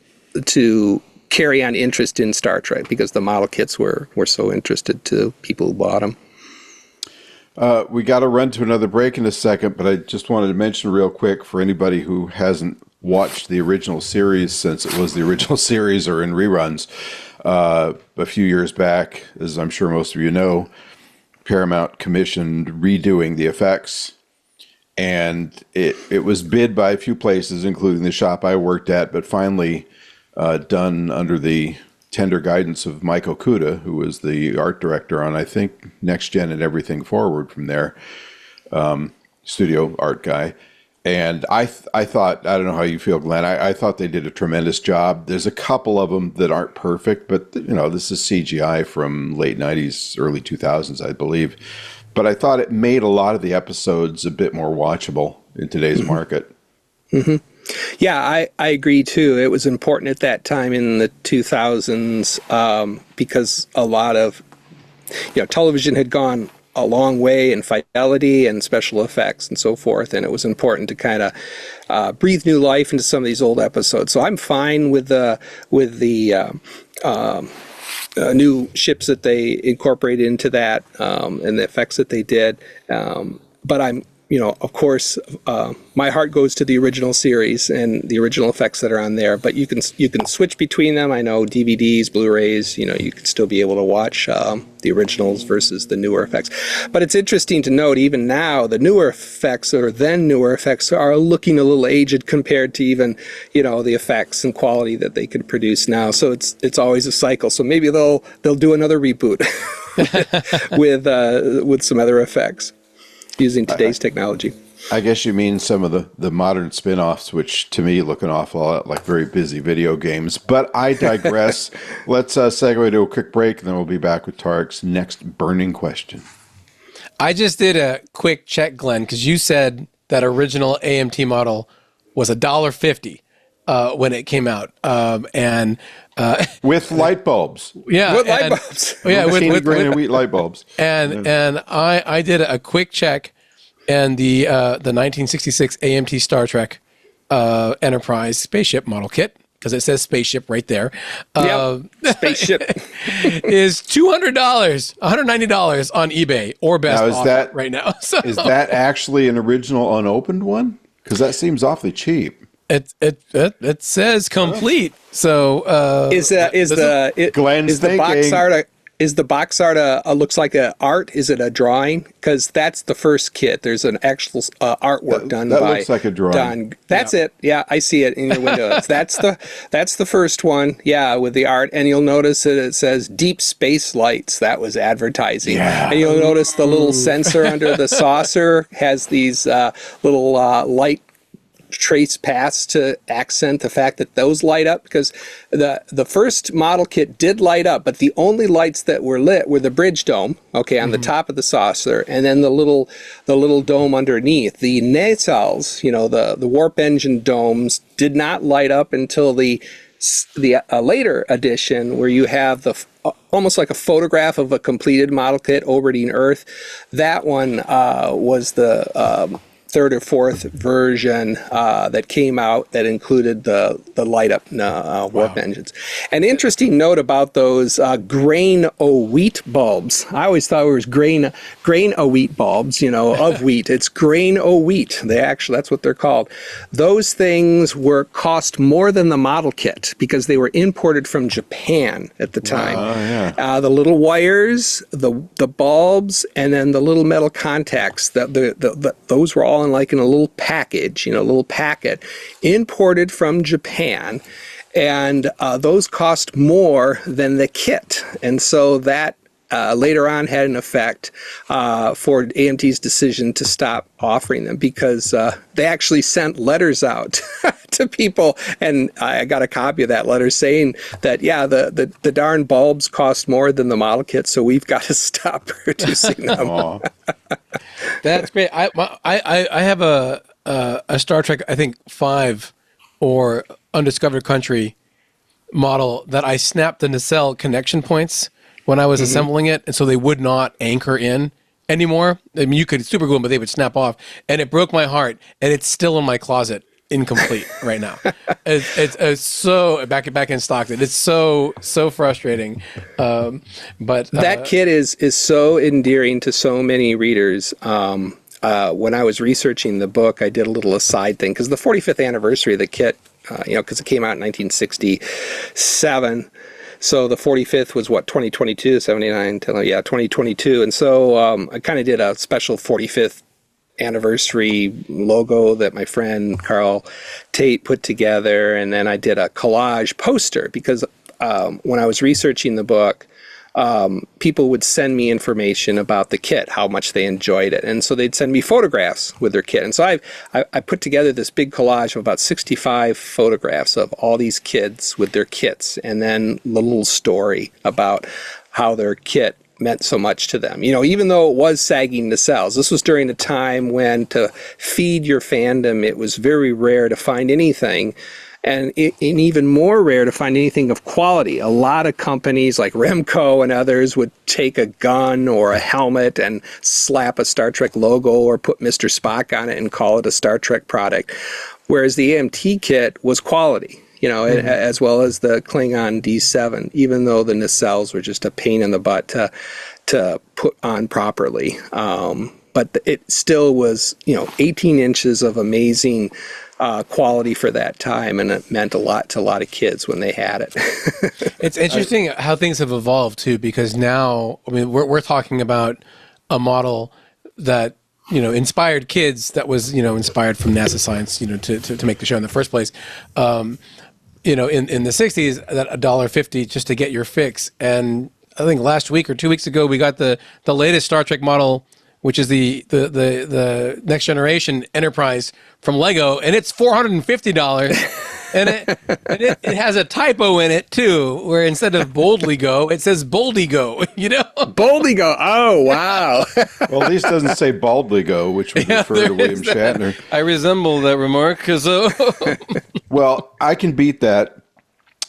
to carry on interest in Star Trek, because the model kits were so interested to people who bought them. We got to run to another break in a second, but I just wanted to mention real quick for anybody who hasn't watched the original series, since it was the original series or in reruns, a few years back, as I'm sure most of you know, Paramount commissioned redoing the effects, and it was bid by a few places, including the shop I worked at, but finally done under the tender guidance of Mike Okuda, who was the art director on, I think, Next Gen and everything forward from there, studio art guy. And I thought, I don't know how you feel, Glenn, I thought they did a tremendous job. There's a couple of them that aren't perfect, but, this is CGI from late 90s, early 2000s, I believe. But I thought it made a lot of the episodes a bit more watchable in today's market. Mm-hmm. Yeah, I agree too. It was important at that time in the 2000s because a lot of, television had gone a long way in fidelity and special effects and so forth, and it was important to kind of breathe new life into some of these old episodes. So I'm fine with the new ships that they incorporated into that and the effects that they did. But I'm, of course, my heart goes to the original series and the original effects that are on there. But you can switch between them. I know DVDs, Blu-rays, you can still be able to watch the originals versus the newer effects. But it's interesting to note, even now, the newer effects or then newer effects are looking a little aged compared to even, the effects and quality that they could produce now. So it's always a cycle. So maybe they'll do another reboot with some other effects using today's technology. I guess you mean some of the modern spin-offs, which to me look an awful lot like very busy video games. But I digress. Let's segue to a quick break, and then we'll be back with Tarek's next burning question. I just did a quick check, Glenn, because you said that original AMT model was $1.50 when it came out, and with light bulbs. Yeah, with light bulbs. Yeah, with grain and wheat light bulbs. And I did a quick check, and the 1966 AMT Star Trek Enterprise spaceship model kit, because it says spaceship right there. Spaceship is $200, $190 on eBay or Best Offer right now. So is that actually an original unopened one? Because that seems awfully cheap. It says complete. So is the box art looks like an art? Is it a drawing? Because that's the first kit. There's an actual artwork done by. That looks like a drawing. That's it. Yeah, I see it in your windows. That's the first one. Yeah, with the art, and you'll notice that it says Deep Space Lights. That was advertising. Yeah. And you'll notice the little sensor under the saucer has these little light trace paths to accent the fact that those light up, because the first model kit did light up, but the only lights that were lit were the bridge dome, on the top of the saucer, and then the little dome underneath. The nacelles, the warp engine domes, did not light up until the later edition, where you have the almost like a photograph of a completed model kit orbiting Earth. That one was the third or fourth version that came out that included the light up warp engines. An interesting note about those grain o wheat bulbs. I always thought it was grain o wheat bulbs, of wheat. It's grain o wheat. That's what they're called. Those things cost more than the model kit because they were imported from Japan at the time. The little wires, the bulbs, and then the little metal contacts. Those were all in a little package, a little packet, imported from Japan, and those cost more than the kit, and so that later on had an effect for AMT's decision to stop offering them because they actually sent letters out to people, and I got a copy of that letter saying that, the darn bulbs cost more than the model kit, so we've got to stop producing them. That's great. I have a Star Trek, I think 5 or Undiscovered Country model that I snapped the nacelle connection points when I was assembling it, and so they would not anchor in anymore. I mean, you could super glue them, but they would snap off, and it broke my heart, and it's still in my closet, incomplete right now. It's so back in stock. It's so frustrating. But that kit is so endearing to so many readers. When I was researching the book, I did a little aside thing because the 45th anniversary of the kit, because it came out in 1967. So the 45th was 2022, 79, 2022. And so I kind of did a special 45th anniversary logo that my friend Carl Tate put together. And then I did a collage poster because when I was researching the book, people would send me information about the kit, how much they enjoyed it. And so they'd send me photographs with their kit. And so I put together this big collage of about 65 photographs of all these kids with their kits, and then the little story about how their kit meant so much to them. Even though it was sagging nacelles, this was during a time when to feed your fandom, it was very rare to find anything. And even more rare to find anything of quality. A lot of companies like Remco and others would take a gun or a helmet and slap a Star Trek logo or put Mr. Spock on it and call it a Star Trek product. Whereas the AMT kit was quality, as well as the Klingon D7, even though the nacelles were just a pain in the butt to put on properly. But it still was, 18 inches of amazing quality for that time, and it meant a lot to a lot of kids when they had it. It's interesting how things have evolved too, because now, I mean, we're talking about a model that inspired kids, that was inspired from NASA science, to make the show in the first place. In the 60s, that $1.50 just to get your fix, and I think last week or 2 weeks ago we got the latest Star Trek model, which is the Next Generation Enterprise from Lego, and it's $450, and it has a typo in it too, where instead of boldly go, it says boldy go. Boldly go. Oh wow! Well, at least it doesn't say baldly go, which would refer to William Shatner. I resemble that remark. So, well, I can beat that.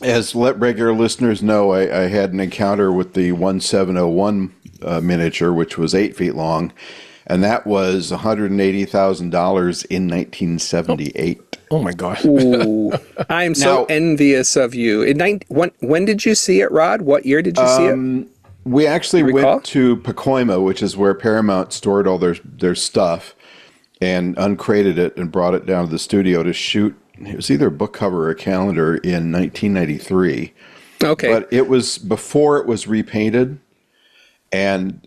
As let regular listeners know, I had an encounter with the 1701 miniature, which was 8 feet long, and that was $180,000 in 1978. Oh my gosh! Ooh, I am so envious of you. When did you see it, Rod? What year did you see it? We actually went to Pacoima, which is where Paramount stored all their stuff, and uncrated it and brought it down to the studio to shoot. It was either a book cover or a calendar in 1993. Okay. But it was before it was repainted. And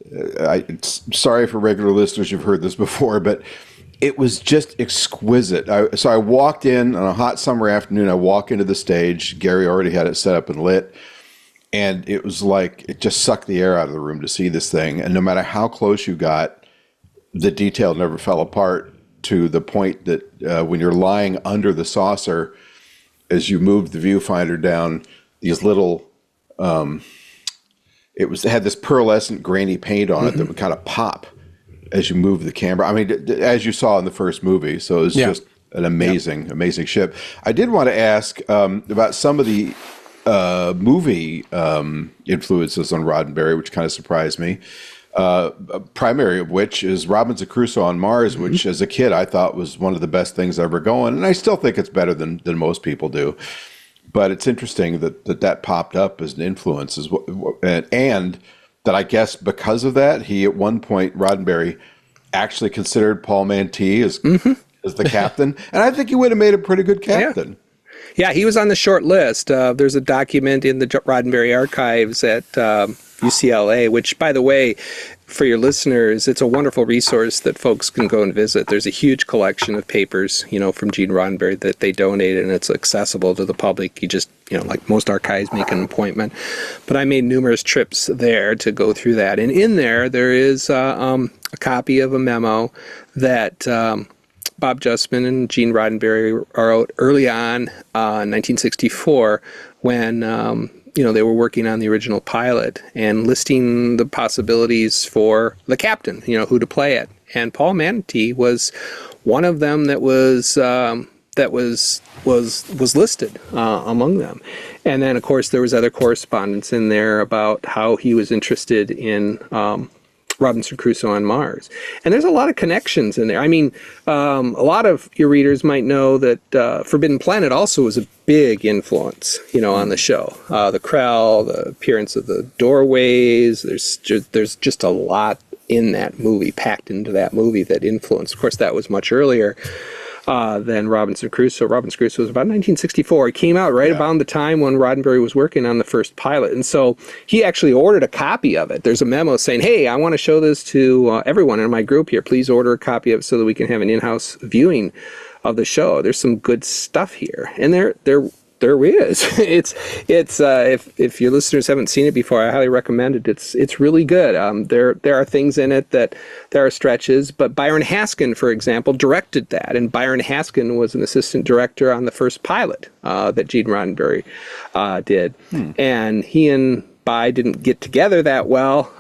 sorry for regular listeners, you've heard this before, but it was just exquisite. So I walked in on a hot summer afternoon. I walk into the stage. Gary already had it set up and lit. And it was like it just sucked the air out of the room to see this thing. And no matter how close you got, the detail never fell apart, to the point that when you're lying under the saucer, as you moved the viewfinder down, these little, it had this pearlescent grainy paint on it that would kind of pop as you move the camera. I mean, as you saw in the first movie. So it was just an amazing ship. I did want to ask about some of the movie influences on Roddenberry, which kind of surprised me. Primary of which is Robinson Crusoe on Mars, which as a kid I thought was one of the best things ever going, and I still think it's better than most people do. But it's interesting that popped up as an influence, and that I guess because of that, he at one point Roddenberry actually considered Paul Mantee as the captain, and I think he would have made a pretty good captain. Yeah, he was on the short list. There's a document in the Roddenberry archives at UCLA, which, by the way, for your listeners, it's a wonderful resource that folks can go and visit. There's a huge collection of papers, from Gene Roddenberry that they donated, and it's accessible to the public. You just, like most archives, make an appointment. But I made numerous trips there to go through that. And in there is a copy of a memo that Bob Justman and Gene Roddenberry wrote early on in 1964 when they were working on the original pilot and listing the possibilities for the captain, who to play it. And Paul Mantee was one of them that was listed among them. And then, of course, there was other correspondence in there about how he was interested in Robinson Crusoe on Mars. And there's a lot of connections in there. I mean, a lot of your readers might know that Forbidden Planet also was a big influence, on the show. The Krell, the appearance of the doorways, there's just a lot in that movie, packed into that movie that influenced. Of course, that was much earlier than Robinson Crusoe. Robinson Crusoe was about 1964. It came out right about the time when Roddenberry was working on the first pilot. And so he actually ordered a copy of it. There's a memo saying, hey, I want to show this to everyone in my group here. Please order a copy of it so that we can have an in-house viewing of the show. There's some good stuff here. And there is. It's if your listeners haven't seen it before, I highly recommend it. It's really good. There are things in it that there are stretches, but Byron Haskin, for example, directed that, and Byron Haskin was an assistant director on the first pilot that Gene Roddenberry did, and he and By didn't get together that well.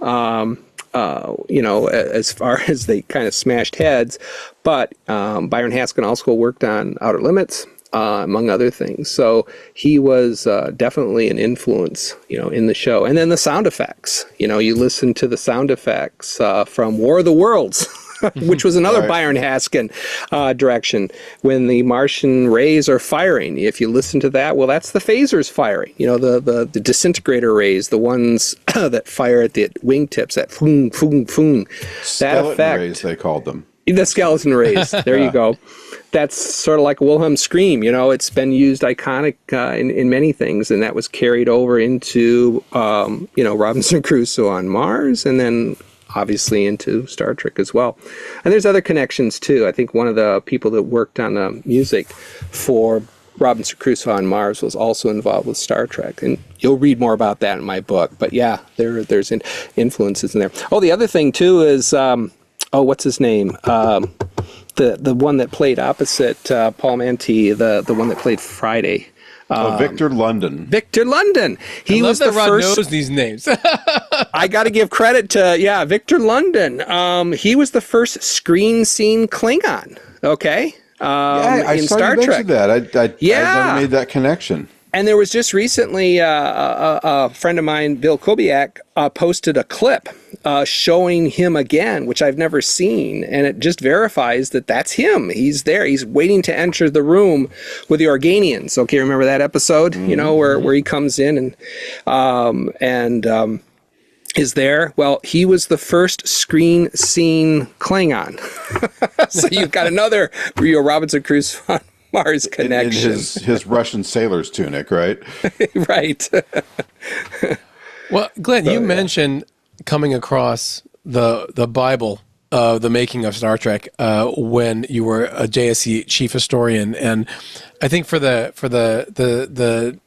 As far as they kind of smashed heads, but Byron Haskin also worked on Outer Limits, among other things. So he was definitely an influence, in the show. And then the sound effects, you listen to the sound effects from War of the Worlds, which was another Byron Haskin direction. When the Martian rays are firing, if you listen to that, well, that's the phasers firing, the disintegrator rays, the ones that fire at the wingtips, that foom, foom, foom. That effect. Rays, they called them. The skeleton rays. There you go. That's sort of like a Wilhelm scream. It's been used iconic in many things, and that was carried over into Robinson Crusoe on Mars, and then obviously into Star Trek as well. And there's other connections too. I think one of the people that worked on the music for Robinson Crusoe on Mars was also involved with Star Trek, and you'll read more about that in my book. But yeah, there's influences in there. Oh, the other thing too is what's his name? The one that played opposite Paul Mantee, the one that played Friday. Victor London. Victor London. He was the Rod first. knows these names. I got to give credit to Victor London. He was the first screen scene Klingon. Okay. I in saw Star you Trek. mention that. I never made that connection. And there was just recently a friend of mine, Bill Kobiak, posted a clip showing him again, which I've never seen, and it just verifies that that's him. He's there. He's waiting to enter the room with the Organians. Okay, remember that episode? Where he comes in and is there. Well, he was the first screen scene Klingon. So you've got another Robinson Crusoe on Mars connection. In his Russian sailor's tunic, right? Right. Well, Glenn, you mentioned coming across the Bible, the making of Star Trek, when you were a JSC chief historian, and I think for the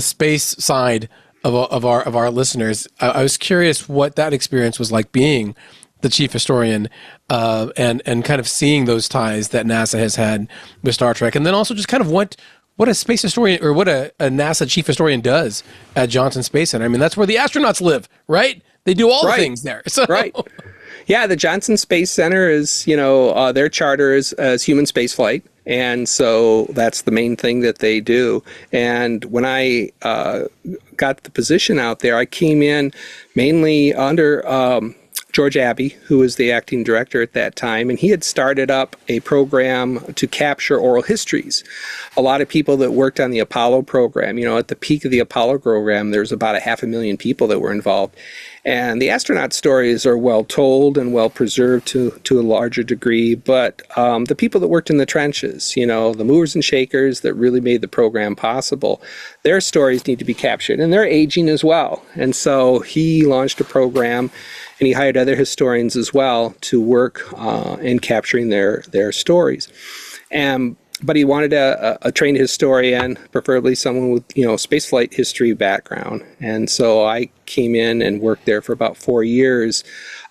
space side of our listeners, I was curious what that experience was like being the chief historian, and kind of seeing those ties that NASA has had with Star Trek, and then also just kind of what a space historian or what a NASA chief historian does at Johnson Space Center. I mean, that's where the astronauts live, right? They do all the things there. So. Right. Yeah, the Johnson Space Center is, their charter is human space flight. And so that's the main thing that they do. And when I got the position out there, I came in mainly under George Abbey, who was the acting director at that time, and he had started up a program to capture oral histories. A lot of people that worked on the Apollo program, at the peak of the Apollo program, there was about 500,000 people that were involved. And the astronaut stories are well told and well preserved to a larger degree, but the people that worked in the trenches, the movers and shakers that really made the program possible, their stories need to be captured, and they're aging as well. And so he launched a program, and he hired other historians as well to work in capturing their stories. But he wanted a trained historian, preferably someone with, spaceflight history background. And so I came in and worked there for about 4 years,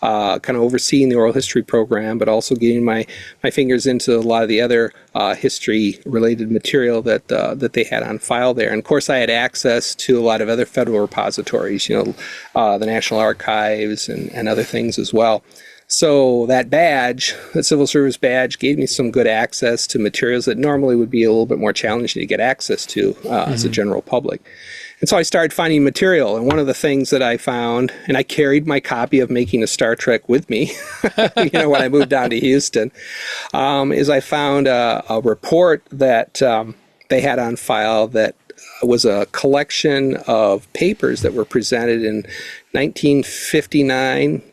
kind of overseeing the oral history program, but also getting my fingers into a lot of the other history-related material that they had on file there. And of course, I had access to a lot of other federal repositories, the National Archives and other things as well. So that badge, the Civil Service badge, gave me some good access to materials that normally would be a little bit more challenging to get access to as a general public. And so I started finding material. And one of the things that I found, and I carried my copy of Making a Star Trek with me, when I moved down to Houston, is I found a report that they had on file that was a collection of papers that were presented in 1959,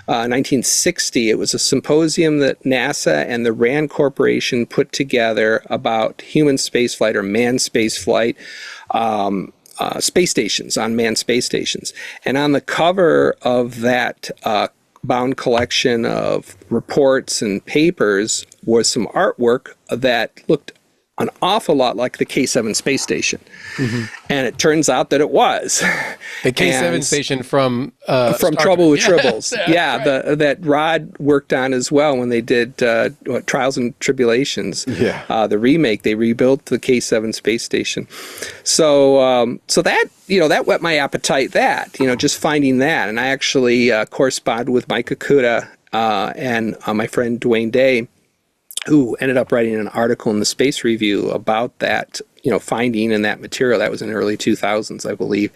1960. It was a symposium that NASA and the RAND Corporation put together about human spaceflight or manned spaceflight, space stations, unmanned space stations. And on the cover of that bound collection of reports and papers was some artwork that looked an awful lot like the K-7 space station. Mm-hmm. And it turns out that it was. The K-7 station from Trouble with Tribbles. Yeah, right. That Rod worked on as well when they did Trials and Tribulations. Yeah. The remake, they rebuilt the K-7 space station. So that, that whet my appetite, just finding that. And I actually corresponded with Mike Okuda and my friend Dwayne Day, who ended up writing an article in the Space Review about that, finding and that material. That was in the early 2000s, I believe.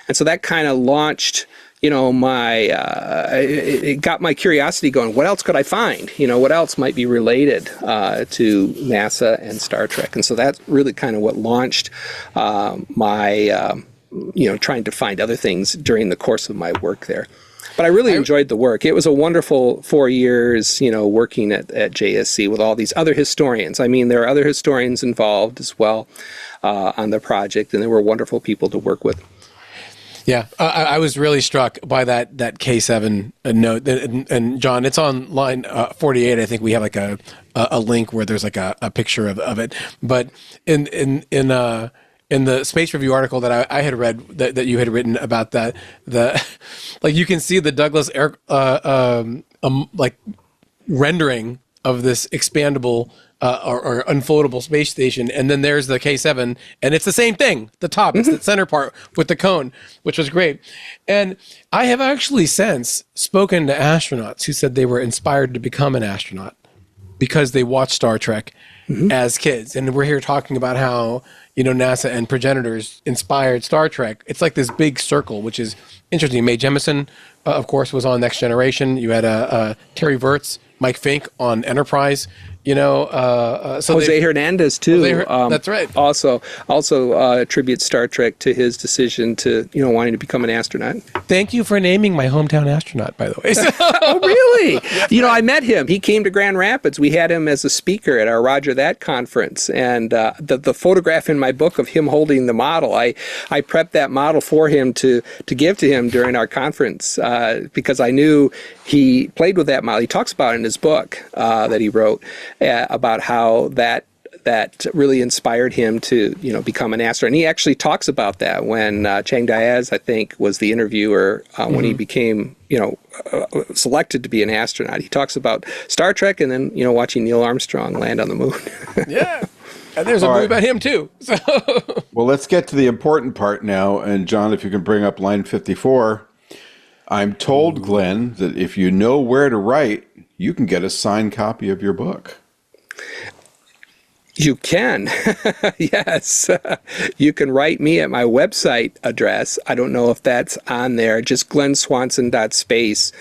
And so that kind of launched, it got my curiosity going. What else could I find? What else might be related to NASA and Star Trek? And so that's really kind of what launched my, trying to find other things during the course of my work there. But I really enjoyed the work. It was a wonderful 4 years, working at JSC with all these other historians. I mean, there are other historians involved as well on the project, and they were wonderful people to work with. Yeah, I was really struck by that K-7 note. And John, it's on line 48. I think we have like a link where there's like a picture of it. But in the Space Review article that I had read that you had written about that, you can see the Douglas air rendering of this expandable or unfoldable space station, and then there's the K-7, and it's the same thing. The top, it's the center part with the cone, which was great. And I have actually since spoken to astronauts who said they were inspired to become an astronaut because they watched Star Trek as kids, and we're here talking about how NASA and progenitors inspired Star Trek. It's like this big circle, which is interesting. Mae Jemison, of course, was on Next Generation. You had Terry Virts, Mike Fink on Enterprise. So Jose Hernandez too. That's right. Also attributes Star Trek to his decision to wanting to become an astronaut. Thank you for naming my hometown astronaut, by the way. Oh, really? I met him. He came to Grand Rapids. We had him as a speaker at our Roger That conference, and the photograph in my book of him holding the model, I prepped that model for him to give to him during our conference because I knew he played with that model. He talks about it in his book that he wrote. About how that really inspired him to become an astronaut. And he actually talks about that when Chang Diaz, I think, was the interviewer when he became selected to be an astronaut. He talks about Star Trek and then watching Neil Armstrong land on the moon. Yeah. And there's a movie about him too. So. Well, let's get to the important part now. And John, if you can bring up line 54. I'm told, Glenn, that if you know where to write, you can get a signed copy of your book. You can. Yes. You can write me at my website address. I don't know if that's on there, just glenswanson.space,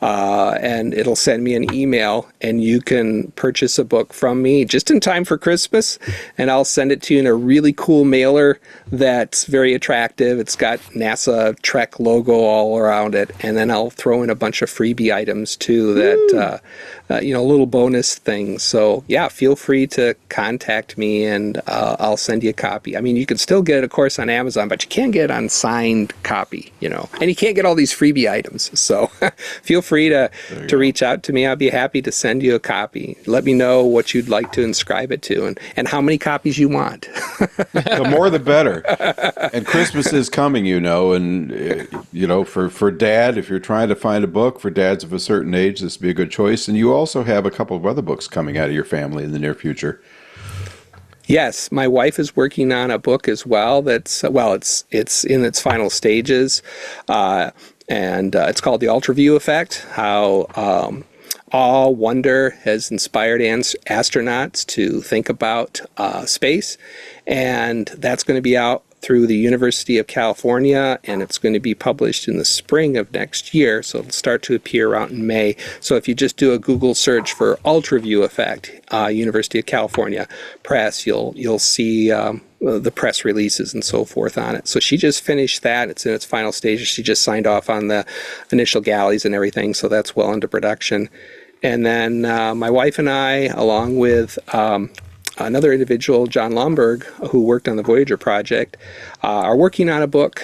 and it'll send me an email, and you can purchase a book from me just in time for Christmas, and I'll send it to you in a really cool mailer that's very attractive. It's got NASA Trek logo all around it, and then I'll throw in a bunch of freebie items too that, little bonus things. So yeah, feel free to contact me, and I'll send you a copy. I mean, you can still get it, of course, on Amazon, but you can't get it on signed copy, and you can't get all these freebie items. So feel free to reach out to me. I'll be happy to send you a copy. Let me know what you'd like to inscribe it to, and how many copies you want. The more the better. And Christmas is coming, and for Dad, if you're trying to find a book for dads of a certain age, this would be a good choice. And you also have a couple of other books coming out of your family in the near future. Yes, my wife is working on a book as well. It's in its final stages, and it's called The Ultraview Effect. How all wonder has inspired astronauts to think about space, and that's going to be out through the University of California, and it's going to be published in the spring of next year, so it'll start to appear out in May. So if you just do a Google search for Ultraview Effect, University of California Press, you'll see the press releases and so forth on it. So she just finished that. It's in its final stages. She just signed off on the initial galleys and everything, so that's well into production. And then my wife and I, along with another individual, John Lomberg, who worked on the Voyager project, are working on a book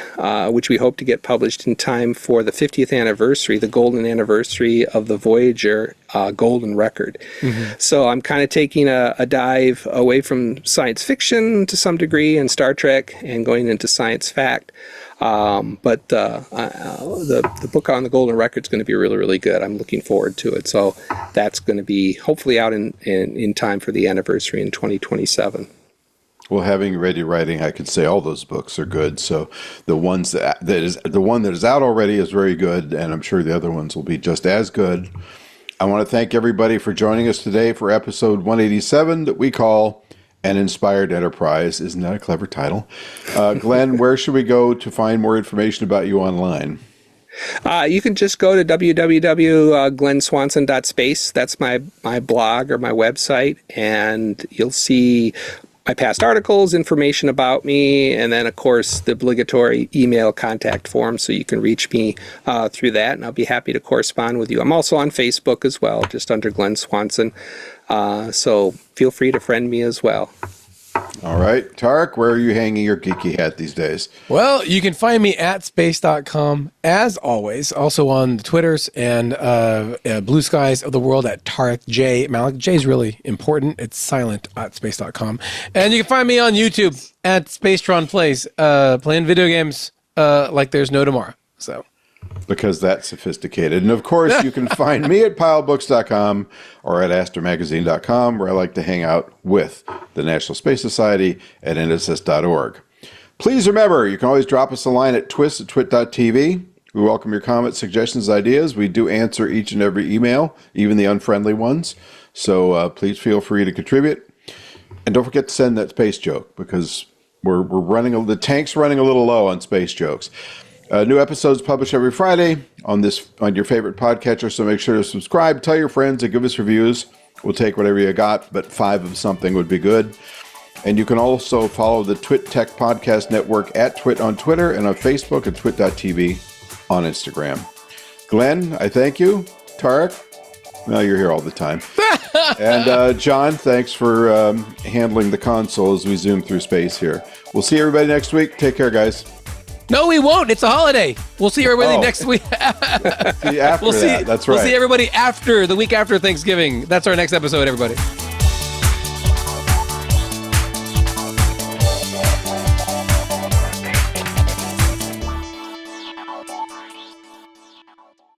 which we hope to get published in time for the 50th anniversary, the golden anniversary of the Voyager golden record. Mm-hmm. So I'm kind of taking a dive away from science fiction to some degree and Star Trek and going into science fact. But the book on the golden record is going to be really, really good. I'm looking forward to it. So that's going to be hopefully out in time for the anniversary in 2027. Well, having ready writing, I could say all those books are good. So the one that is out already is very good, and I'm sure the other ones will be just as good. I want to thank everybody for joining us today for episode 187 that we call An Inspired Enterprise. Isn't that a clever title? Glenn, where should we go to find more information about you online? You can just go to www.glenswanson.space. That's my blog or my website, and you'll see my past articles, information about me, and then, of course, the obligatory email contact form, so you can reach me through that, and I'll be happy to correspond with you. I'm also on Facebook as well, just under Glen Swanson, so feel free to friend me as well. All right. Tarek, where are you hanging your geeky hat these days? Well, you can find me at space.com, as always, also on the Twitters and Blue Skies of the World at Tarek J. Malik. J is really important. It's silent at space.com. And you can find me on YouTube at Spacetron Plays, playing video games like there's no tomorrow. So... because that's sophisticated. And of course, you can find me at pilebooks.com or at astromagazine.com, where I like to hang out with the National Space Society at NSS.org. Please remember, you can always drop us a line at twit@twit.tv. We welcome your comments, suggestions, ideas. We do answer each and every email, even the unfriendly ones. So please feel free to contribute. And don't forget to send that space joke, because we're running, the tank's running a little low on space jokes. New episodes published every Friday on your favorite podcatcher, so make sure to subscribe, tell your friends, and give us reviews. We'll take whatever you got, but 5 of something would be good. And you can also follow the Twit Tech Podcast Network at Twit on Twitter and on Facebook at twit.tv on Instagram. Glenn, I thank you. Tarek, well, you're here all the time. And John, thanks for handling the console as we zoom through space here. We'll see everybody next week. Take care, guys. No, we won't. It's a holiday. We'll see everybody next week. See after that. That's right. We'll see everybody the week after Thanksgiving. That's our next episode, everybody.